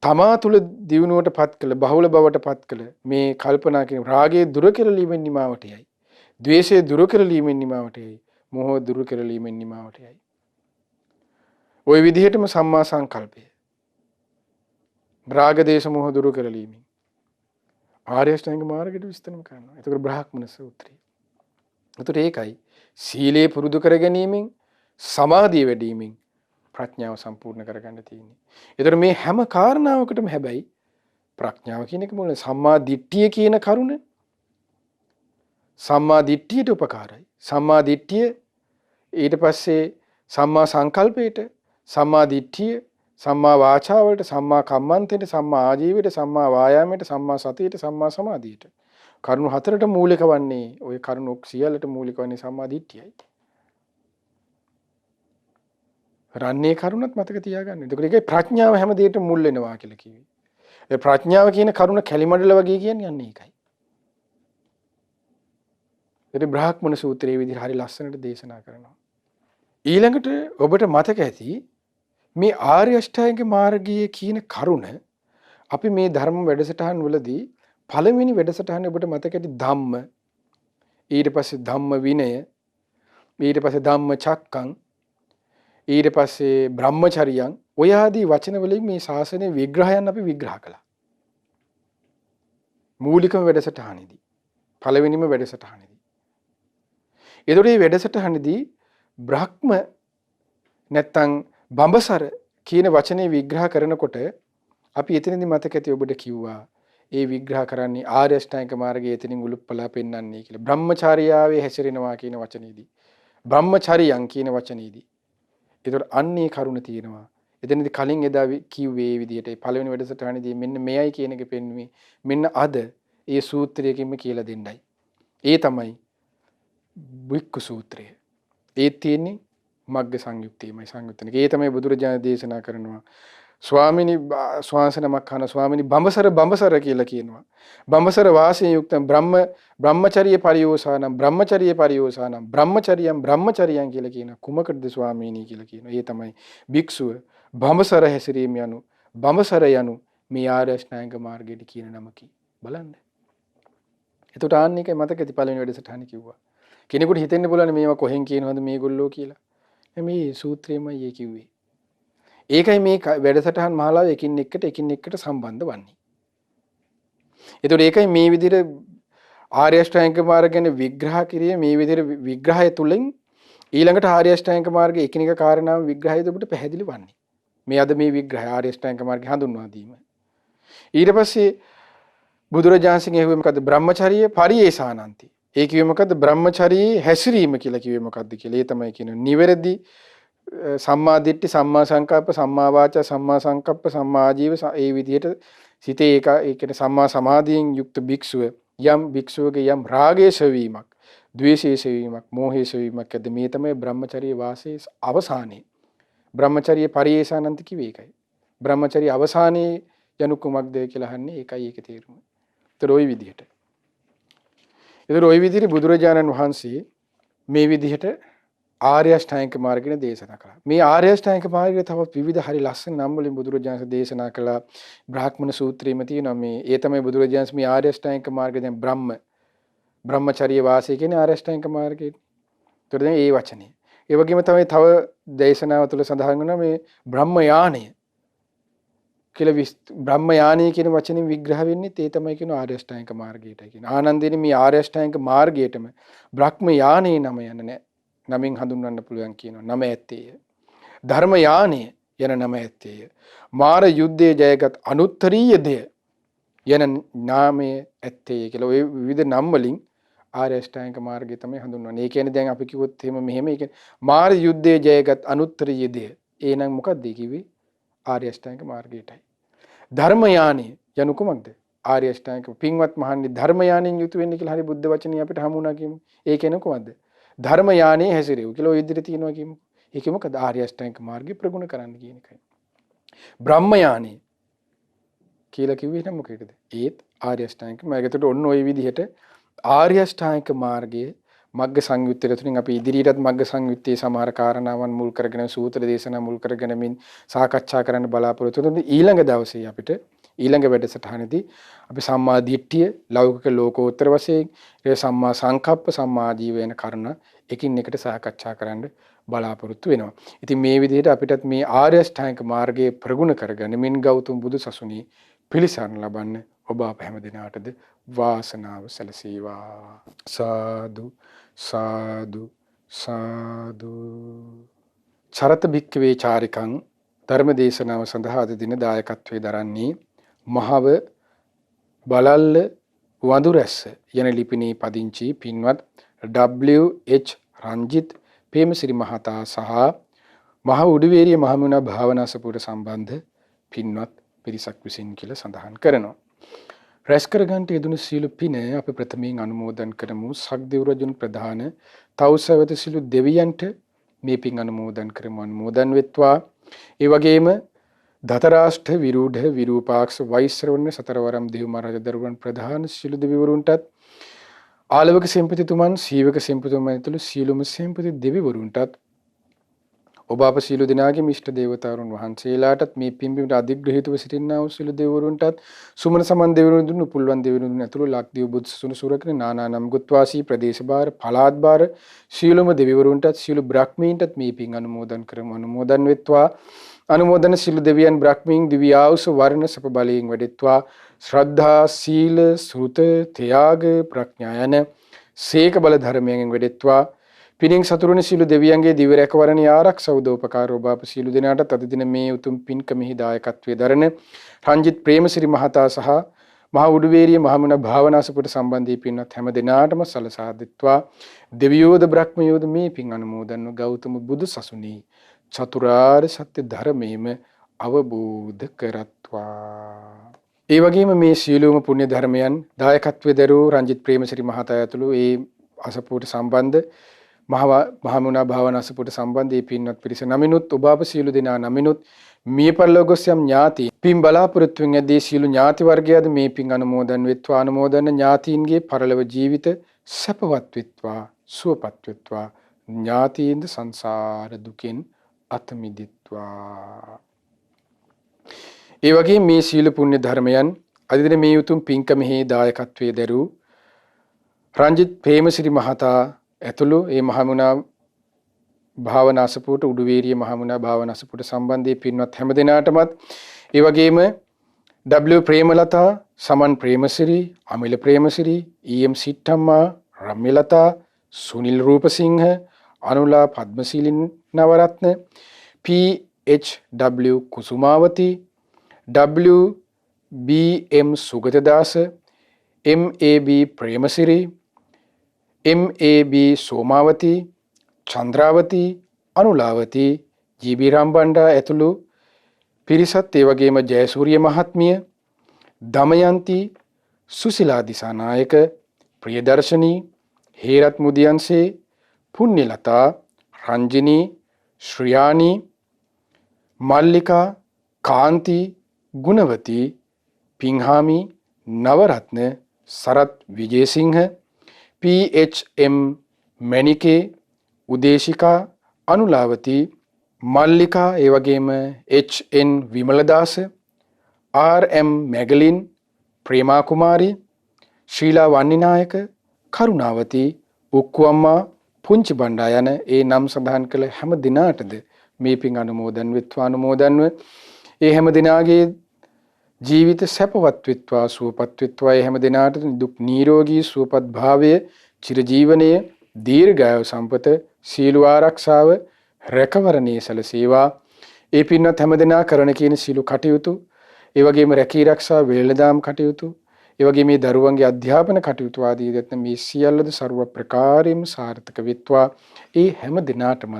තමා තුළ දියුණුවට පත් කළ, බහුල බවට පත් කළ මේ කල්පනා කියන රාගයේ දුරු කරලීමෙන් නිමාවට යයි. ද්වේෂයේ දුරු කරලීමෙන් නිමාවට යයි. මෝහ දුරු කරලීමෙන් නිමාවට යයි. ওই විදිහටම සම්මා සංකල්පය. රාග දේශ මොහ දුරු කරලීමෙන් ආර්ය අෂ්ටාංගික මාර්ගයට විස්තරම කරනවා. ඒතකොට බ්‍රාහ්මණ සූත්‍රය. ඒතකොට ඒකයි සීලේ පුරුදු කර ගැනීමෙන්, සමාධිය වැඩිවීමෙන් ප්‍රඥාව සම්පූර්ණ කරගන්න තියෙන්නේ. ඒතකොට මේ හැම කාරණාවකටම හැබැයි ප්‍රඥාව කියන එක මුල සම්මා දිට්ඨිය කියන කරුණ සම්මා දිට්ඨියට උපකාරයි. සම්මා දිට්ඨිය ඊට පස්සේ සම්මා සංකල්පයට, සම්මා දිට්ඨිය සම්මා වාචාවලට, සම්මා කම්මන්තයට, සම්මා ආජීවයට, සම්මා වායාමයට, සම්මා සතියට, සම්මා සමාධියට කරුණු හතරට මූලික වන්නේ ওই කරුණු සියල්ලට මූලික වන්නේ සම්මා දිට්ඨියයි. රන්නේ කරුණත් මතක තියාගන්න. එතකොට ඒකයි ප්‍රඥාව හැම දෙයකටම මුල් වෙනවා කියලා කිව්වේ. ඒ ප්‍රඥාව කියන කරුණ කැලිමඩල වගේ කියන්නේ යන්නේ ඒකයි. ඒ බ්‍රාහ්මණ සූත්‍රයේ විදිහට හරි ලස්සනට දේශනා කරනවා. ඊළඟට ඔබට මතක ඇති මේ ආර්ය අෂ්ටාංගික මාර්ගයේ කියන කරුණ අපි මේ ධර්ම වැඩසටහන් වලදී පළවෙනි වැඩසටහනේ ඔබට මතක ඇති ධම්ම, ඊට පස්සේ ධම්ම විනය, ඊට පස්සේ ධම්ම චක්කං, ඊට පස්සේ බ්‍රහ්මචරියං, ඔය ආදී වචන වලින් මේ ශාසනයේ විග්‍රහයන් අපි විග්‍රහ කළා. මූලිකම වැඩසටහනේදී, පළවෙනිම වැඩසටහනේදී. ඒතකොට මේ වැඩසටහනේදී බ්‍රහ්ම නැත්තම් බඹසර කියන වචනේ විග්‍රහ කරනකොට අපි එතනදී මතක ඇති ඔබට කිව්වා ඒ විග්‍රහ කරන්නේ ආර්ය අෂ්ටාංගික මාර්ගයේ එතනින් උලුප්පලා පෙන්වන්නේ කියලා. බ්‍රහ්මචාරියාවේ හැසිරෙනවා කියන වචනේදී. බ්‍රහ්මචරියං කියන වචනේදී. ඒතකොට අන්නේ කරුණ තියෙනවා. එතනදී කලින් එදා කිව්වේ මේ විදිහට පළවෙනි වැඩසටහනේදී මෙන්න මෙයයි කියන එක පෙන්වුවේ. මෙන්න අද ඒ සූත්‍රයකින්ම කියලා දෙන්නයි. ඒ තමයි භික්ඛු සූත්‍රය. ඒ තියෙන්නේ මග්ග සංයුත්තේමයි සංයුත්තනික. ඒ තමයි බුදුරජාණන් දේශනා කරනවා. ස්වාමිනී ස්වාංශනමක් කන ස්වාමිනී බඹසර කියලා කියනවා. බඹසර වාසයෙන් යුක්ත බ්‍රහ්මචර්ය පරියෝසානම් බ්‍රහ්මචරියම් කියලා කියන කුමකටද ස්වාමීනි කියලා කියනවා. ඒ තමයි භික්ෂුව බඹසර හැසිරීම යනු බඹසර යනු මේ ආර්ය අෂ්ටාංගික මාර්ගයට කියන නමකි. බලන්න. එතකොට ආන්නේකයි මතකයි පළවෙනි වැඩසටහනේ කිව්වා. කෙනෙකුට හිතෙන්න පුළුවන් මේවා කොහෙන් කියනවද මේගොල්ලෝ කියලා. මේ සූත්‍රයමයි ඒ කිව්වේ. ඒකයි මේ වැඩසටහන් මාලාව එකින් එකට සම්බන්ධ වන්නේ. ඒතකොට ඒකයි මේ විදිහට ආර්ය අෂ්ටාංගික මාර්ගය ගැන විග්‍රහ කිරියේ මේ විදිහට විග්‍රහය තුලින් ඊළඟට ආර්ය අෂ්ටාංගික මාර්ගයේ එකිනෙක කාරණාව විග්‍රහයද ඔබට පැහැදිලි වන්නේ. මේ අද මේ විග්‍රහය ආර්ය අෂ්ටාංගික මාර්ගය හඳුන්වා දීම. ඊට පස්සේ බුදුරජාණන්සේ කිව්වේ මොකද්ද? බ්‍රහ්මචර්ය පරියේසානන්ති. ඒ කිව්වේ මොකද්ද? බ්‍රහ්මචර්යයේ හැසිරීම කියලා කිව්වේ මොකද්ද කියලා. ඒ තමයි කියන්නේ නිවැරදි සම්මා දිට්ඨි, සම්මා සංකප්ප, සම්මා වාචා, සම්මා සංකප්ප, සම්මා ආජීව ඒ විදිහට සිතේ ඒ කියන්නේ සම්මා සමාධියෙන් යුක්ත භික්ෂුව යම් භික්ෂුවගේ යම් රාගයේ සෙවීමක්, ද්වේෂයේ සෙවීමක්, මෝහයේ සෙවීමක් ඇද්ද මේ තමයි බ්‍රහ්මචර්ය වාසයේ අවසානයේ. බ්‍රහ්මචර්ය පරියේසානන්ත කිව්වේ ඒකයි. බ්‍රහ්මචර්ය අවසානයේ යනු කුමක්ද කියලා අහන්නේ ඒකයි ඒකේ තේරුම. ඒතර ওই විදිහට. ඒතර ওই විදිහට බුදුරජාණන් වහන්සේ මේ විදිහට ආර්ය අෂ්ටාංගික මාර්ගය දේශනා කළා. මේ ආර්ය අෂ්ටාංගික මාර්ගය තව විවිධ හරි ලස්සන නම් වලින් බුදුරජාණන් දේශනා කළා. බ්‍රාහ්මණ සූත්‍රයේම තියෙනවා මේ ඒ තමයි බුදුරජාණන් මේ ආර්ය අෂ්ටාංගික මාර්ගය දැන් බ්‍රහ්මචර්ය වාසය කියන්නේ ආර්ය අෂ්ටාංගික මාර්ගය. ඒතර දැන් ඒ වචනේ. ඒ වගේම තමයි තව දේශනාව තුළ සඳහන් වෙනවා මේ බ්‍රහ්ම යානය කියලා බ්‍රහ්ම යානය කියන වචنين විග්‍රහ වෙන්නේ ඒ තමයි කියන ආර්ය අෂ්ටාංගික මාර්ගයටයි කියන. ආනන්දේනි මේ ආර්ය අෂ්ටාංගික මාර්ගයටම බ්‍රහ්ම යානේ නම යන්නේ නැහැ. නමින් හඳුන්වන්න පුළුවන් කියනවා. නම ඇත්තේය. ධර්ම යානය යන නම ඇත්තේය. මාර යුද්ධයේ ජයගත් අනුත්තරීය දෙය යන නාමය ඇත්තේය කියලා ඔය විවිධ නම් වලින් ආර්ය අෂ්ටාංගික මාර්ගය තමයි හඳුන්වන්නේ. ඒ කියන්නේ දැන් අපි කිව්වොත් එහෙම මෙහෙම ඒ කියන්නේ මාර යුද්ධයේ ජයගත් අනුත්තරීය දෙය. ඒ නම් මොකක්ද කිව්වේ? ආර්ය අෂ්ටාංගික මාර්ගයටයි. ධර්ම යානය යනු කුමක්ද? ආර්ය අෂ්ටාංගික පින්වත් මහන්නේ ධර්ම යානෙන් යුතු වෙන්නේ කියලා හරි බුද්ධ වචනේ අපිට හමු වුණා කියමු. ඒ කියන්නේ කොහොමද? ධර්ම යානයේ හැසිරෙව් කියලා ඔය විදිහට තියෙනවා කියමු. ඒක මොකද? ආර්ය අෂ්ටාංගික මාර්ගය ප්‍රගුණ කරන්න කියන එකයි. බ්‍රහ්ම යානය කියලා කිව්වේ නම් මොකේද? ඒත් ආර්ය අෂ්ටාංගික මාර්ගයට ඔන්න ඔය විදිහට ආර්ය අෂ්ටාංගික මාර්ගයේ මග්ග සංයුත්තේ තුලින් අපි ඉදිරියටත් මග්ග සංයුත්තේ සමහර කාරණාවන් මුල් කරගෙන සූත්‍ර දේශනා මුල් කරගෙන මින් සාකච්ඡා කරන්න බලාපොරොත්තු වෙනවා. ඊළඟ දවසේ අපිට ඊළඟ වැඩසටහනේදී අපි සම්මා දිට්ඨිය ලෞකික ලෝකෝත්තර වශයෙන් ඒ සම්මා සංකප්ප සම්මා ආජීව වෙන කරුණ එකින් එකට සාකච්ඡා කරන්න බලාපොරොත්තු වෙනවා. ඉතින් මේ විදිහට අපිටත් මේ ආර්ය අෂ්ටාංගික මාර්ගයේ ප්‍රගුණ කරගෙන මින් ගෞතම බුදු සසුනේ පිළිසරණ ලබන්න ඔබ අප හැම දිනාටද වාසනාව සැලසේවා. සාදු සාදු සාදු. චරත භික්ඛවේ චාරිකං ධර්ම දේශනාව සඳහා අද දින දායකත්වයේ දරන්නේ මහව බලල්ල වඳුරැස්ස යන ලිපිනේ පදිංචි පින්වත් W.H. රංජිත් ප්‍රේමසිරි මහතා සහ මහ උඩුවේරිය මහමුණ භාවනා සපුර සම්බන්ධ පින්වත් පිරිසක් විසින් කියලා සඳහන් කරනවා. රැස් කරගන්ට යෙදුණු සීල පින අපි ප්‍රථමයෙන් අනුමෝදන් කරමු. සක්දෙව් රජුන් ප්‍රධාන තවුසවත සීල දෙවියන්ට මේ පින් අනුමෝදන් කරමු. අනුමෝදන් වෙත්වා. ඒ වගේම දතරාෂ්ඨ විරූඪ විරූපාක්ෂ වෛශ්‍රවණ සතරවරම් දේව මහරජ දරුවන් ප්‍රධාන සීල දෙවිවරුන්ටත් ආලවක සෙන්පතිතුමන් සීවක සෙන්පතිතුමන් ඇතුළු සීලුම සෙන්පති දෙවිවරුන්ටත් ඔබ අප සියලු දෙනාගේ ඉෂ්ට දේවතාවුන් වහන්සේලාටත් මේ පින්බිමට අධිග්‍රහිතව සිටින්නා වූ සියලු දෙවිවරුන්ටත් සුමන සමන් දෙවිවරුන් දුන්නු පුල්වන් දෙවිවරුන් ඇතුළු ලක්දිව බුදු සසුන සුරකින නානා නම් ගුත්වාසී ප්‍රදේශ භාර පළාත් භාර සියලුම දෙවිවරුන්ටත් සියලු බ්‍රහ්මීන්ටත් මේ පින් අනුමෝදන් කරමු. අනුමෝදන් වෙත්වා. අනුමෝදන සියලු දෙවියන් බ්‍රහ්මීන් දිව්‍ය ආයුෂ වර්ණ සප බලයෙන් වැඩෙත්වා. ශ්‍රද්ධා සීල සෘත ත්‍යාග ප්‍රඥා යන සීක බල ධර්මයෙන් වැඩෙත්වා. පිනින් සතුරුනි සියලු දෙවියන්ගේ දිව්‍ය රැකවරණී ආරක්ෂා උදව්පකාර ඔබ අප සියලු දෙනාටත් අද දින මේ උතුම් පින්කමෙහි දායකත්වයේ දරන රංජිත් ප්‍රේමසිරි මහතා සහ මහා උඩුවේරිය මහමුණ භාවනාසපුර සම්බන්ධී පින්වත් හැම දිනාටම සලසා දෙත්වා. දෙවියෝද බ්‍රහ්මයෝද මේ පින් අනුමෝදන්ව ගෞතම බුදු සසුනී චතුරාර්ය සත්‍ය ධර්මයේම අවබෝධ කරත්වා. ඒ වගේම මේ සීලෝම පුණ්‍ය ධර්මයන් දායකත්වයේ දරූ රංජිත් ප්‍රේමසිරි මහතා ඇතුළු ඒ අසපුවට සම්බන්ධ මහමුණා භාවනාසපුවට සම්බන්ධ ඒ පින්වත් පිරිස නමිනුත් ඔබ අප සියලු දෙනා නමිනුත් මිය පරලෝකීය ඥාති පින් බලාපොරොත්තුෙන් ඇදී සියලු ඥාති වර්ගයාද මේ පින් අනුමෝදන් වෙත්වා. අනුමෝදන ඥාතීන්ගේ පරලොව ජීවිත සැපවත් වෙත්වා සුවපත් වෙත්වා. ඥාතීන්ද සංසාර දුකෙන් අත මිදිත්වා. ඒ වගේ මේ සීල පුණ්‍ය ධර්මයන් අද දින මේ උතුම් පින්කමෙහි දායකත්වයේ දරූ රංජිත් ප්‍රේමසිරි මහතා ඇතුළු ඒ මහමුණා භාවනාසපුවට උඩුවේරිය මහමුණා භාවනාසපුවට සම්බන්ධී පින්වත් හැම දෙනාටමත් ඒ වගේම W ප්‍රේමලතා සමන් ප්‍රේමසිරි අමිල Premasiri EM සිට්ටම්මා රම්‍යලතා Sunil Rupasinghe Anula පද්මශීලී Navaratne PHW කුසුමාවති WBM Sugathadasa MAB Premasiri MAB Somawathi Chandrawathi Anulawathi GB රාම්බණ්ඩා ඇතුළු පිරිසත් ඒ වගේම ජයසූරිය මහත්මිය දමයන්ති සුසිලා දිසානායක ප්‍රියදර්ශනී හේරත් මුදියන්සේ පුණ්‍යලතා රංජිනී ශ්‍රියානී මල්ලිකා කාන්ති ගුණවති පිංහාමි නවරත්න සරත් විජේසිංහ PHM මැනිකේ උදේශිකා අනුලාවති මල්ලිකා ඒ වගේම HN විමලදාස RM මැගලින් ප්‍රේමා කුමාරි ශීලා වන්නිනායක කරුණාවති උක්කුවම්මා පුංචි බණ්ඩා යන ඒ නම් සඳහන් කළ හැම දිනාටද මේ පින් අනුමෝදන් වෙත්වා. අනුමෝදන්ව ඒ හැම දිනාගේ ජීවිත සැපවත් වෙත්වා සුවපත් වෙත්වා. ඒ හැම දිනාට දුක් නිරෝගී සුවපත් භාවය චිරජීවනයේ දීර්ඝායු සම්පත සීල ආරක්ෂාව රැකවරණේ සැලසේවා. ඒ පින්වත් හැම දිනා කරන කියන සීල කටයුතු ඒ වගේම රැකී ආරක්ෂා වේලදාම් කටයුතු ඒ වගේම මේ දරුවන්ගේ අධ්‍යාපන කටයුතු ආදී දෙත්න මේ සියල්ලද ਸਰව ප්‍රකාරයෙන්ම සාර්ථක වෙත්වා. ඒ හැම දිනාටම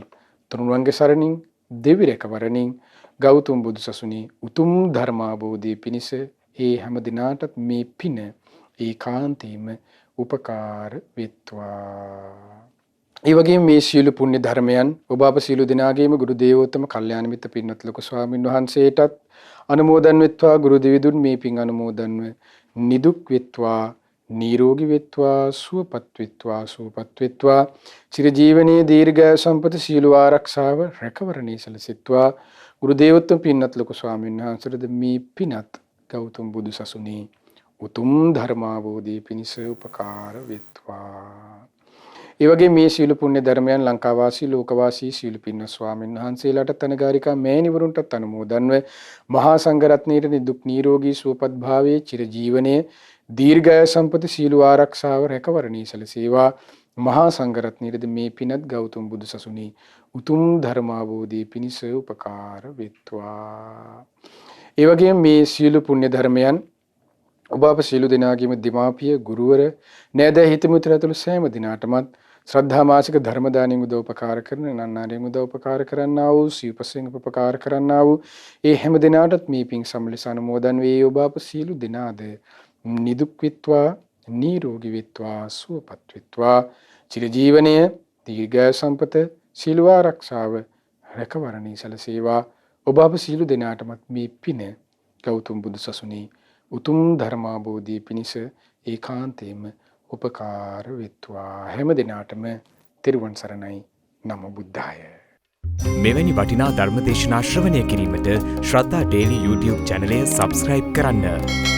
තුනුරුවන්ගේ සරණින් දෙවි රැකවරණින් ගෞතම බුදු සසුනේ උතුම් ධර්මාභෝධී පිණිස ඒ හැම දිනාටත් මේ පින ඒකාන්තයෙන්ම උපකාර වෙත්වා. ඒ වගේම මේ සීල පුණ්‍ය ධර්මයන් ඔබ අප සීල දිනාගේම ගුරු දේවෝත්තම කල්යාණ මිත්‍ර පින්වත් ලොකු ස්වාමින් වහන්සේටත් අනුමෝදන් වෙත්වා. ගුරු දෙවිඳුන් මේ පින් අනුමෝදන්ව නිදුක් වෙත්වා නිරෝගී වෙත්වා සුවපත් වෙත්වා සුවපත් වෙත්වා. චිරජීවනයේ දීර්ඝායු සම්පත සීල ආරක්ෂාව රැකවරණේ සැලසෙත්වා. ගුරු දේවෝත්තම පින්වත් ලොකු ස්වාමීන් වහන්සේට මේ පිනත් ගෞතම බුදු සසුනේ උතුම් ධර්මාභෝධී පිණිස උපකාර වෙත්වා. ඒ වගේ මේ සීල පුණ්‍ය ධර්මයන් ලංකාවාසී ලෝකවාසී සීල පින්වත් ස්වාමීන් වහන්සේලාට තනගාരികා මෑණිවරුන්ටත් අනුමෝදන්ව මහා සංඝරත්නයේ නිදුක් නිරෝගී සුවපත් භාවයේ චිරජීවනයේ දීර්ඝායු සම්පත සීල ආරක්ෂාව රැකවරණී සැලසේවා. මහා සංඝරත්නයේද මේ පිනත් ගෞතම බුදු සසුනේ උතුම් ධර්මාභෝධී පිණිස උපකාර වෙත්වා. ඒ වගේම මේ සීල පුණ්‍ය ධර්මයන් ඔබ අප සීල දෙනාගේම දීමාපිය ගුරුවර නෑද හිතමිතුර ඇතුළු සෑම දිනාටමත් ශ්‍රද්ධා මාසික ධර්ම දානින් උදව්පකාර කරන නන්නාරින් උදව්පකාර කරන්නා වූ සීපසෙන් උපකාර කරන්නා වූ ඒ හැම දිනාටත් මේ පින් සම්ලස අනුමෝදන් වේ. ඔබ අප සීල දිනාද නිදුක් වෙත්වා නිරෝගී වෙත්වා සුවපත් වෙත්වා. චිරජීවනයේ දීර්ඝායු සම්පත සීල ආරක්ෂාව රැකවරණී සැලසේවා. ඔබ අප සීල දිනාටමත් මේ පින ගෞතම බුදු සසුනේ උතුම් ධර්මාභෝධී පිණිස ඒකාන්තයෙන්ම උපකාර වෙත්වා. හැම දිනාටම තෙරුවන් සරණයි. නමෝ බුද්ධාය. මෙවැනි වටිනා ධර්මදේශනා ශ්‍රවණය කිරීමට ශ්‍රද්ධා ඩේලි YouTube චැනලය සබස්ක්‍රයිබ් කරන්න.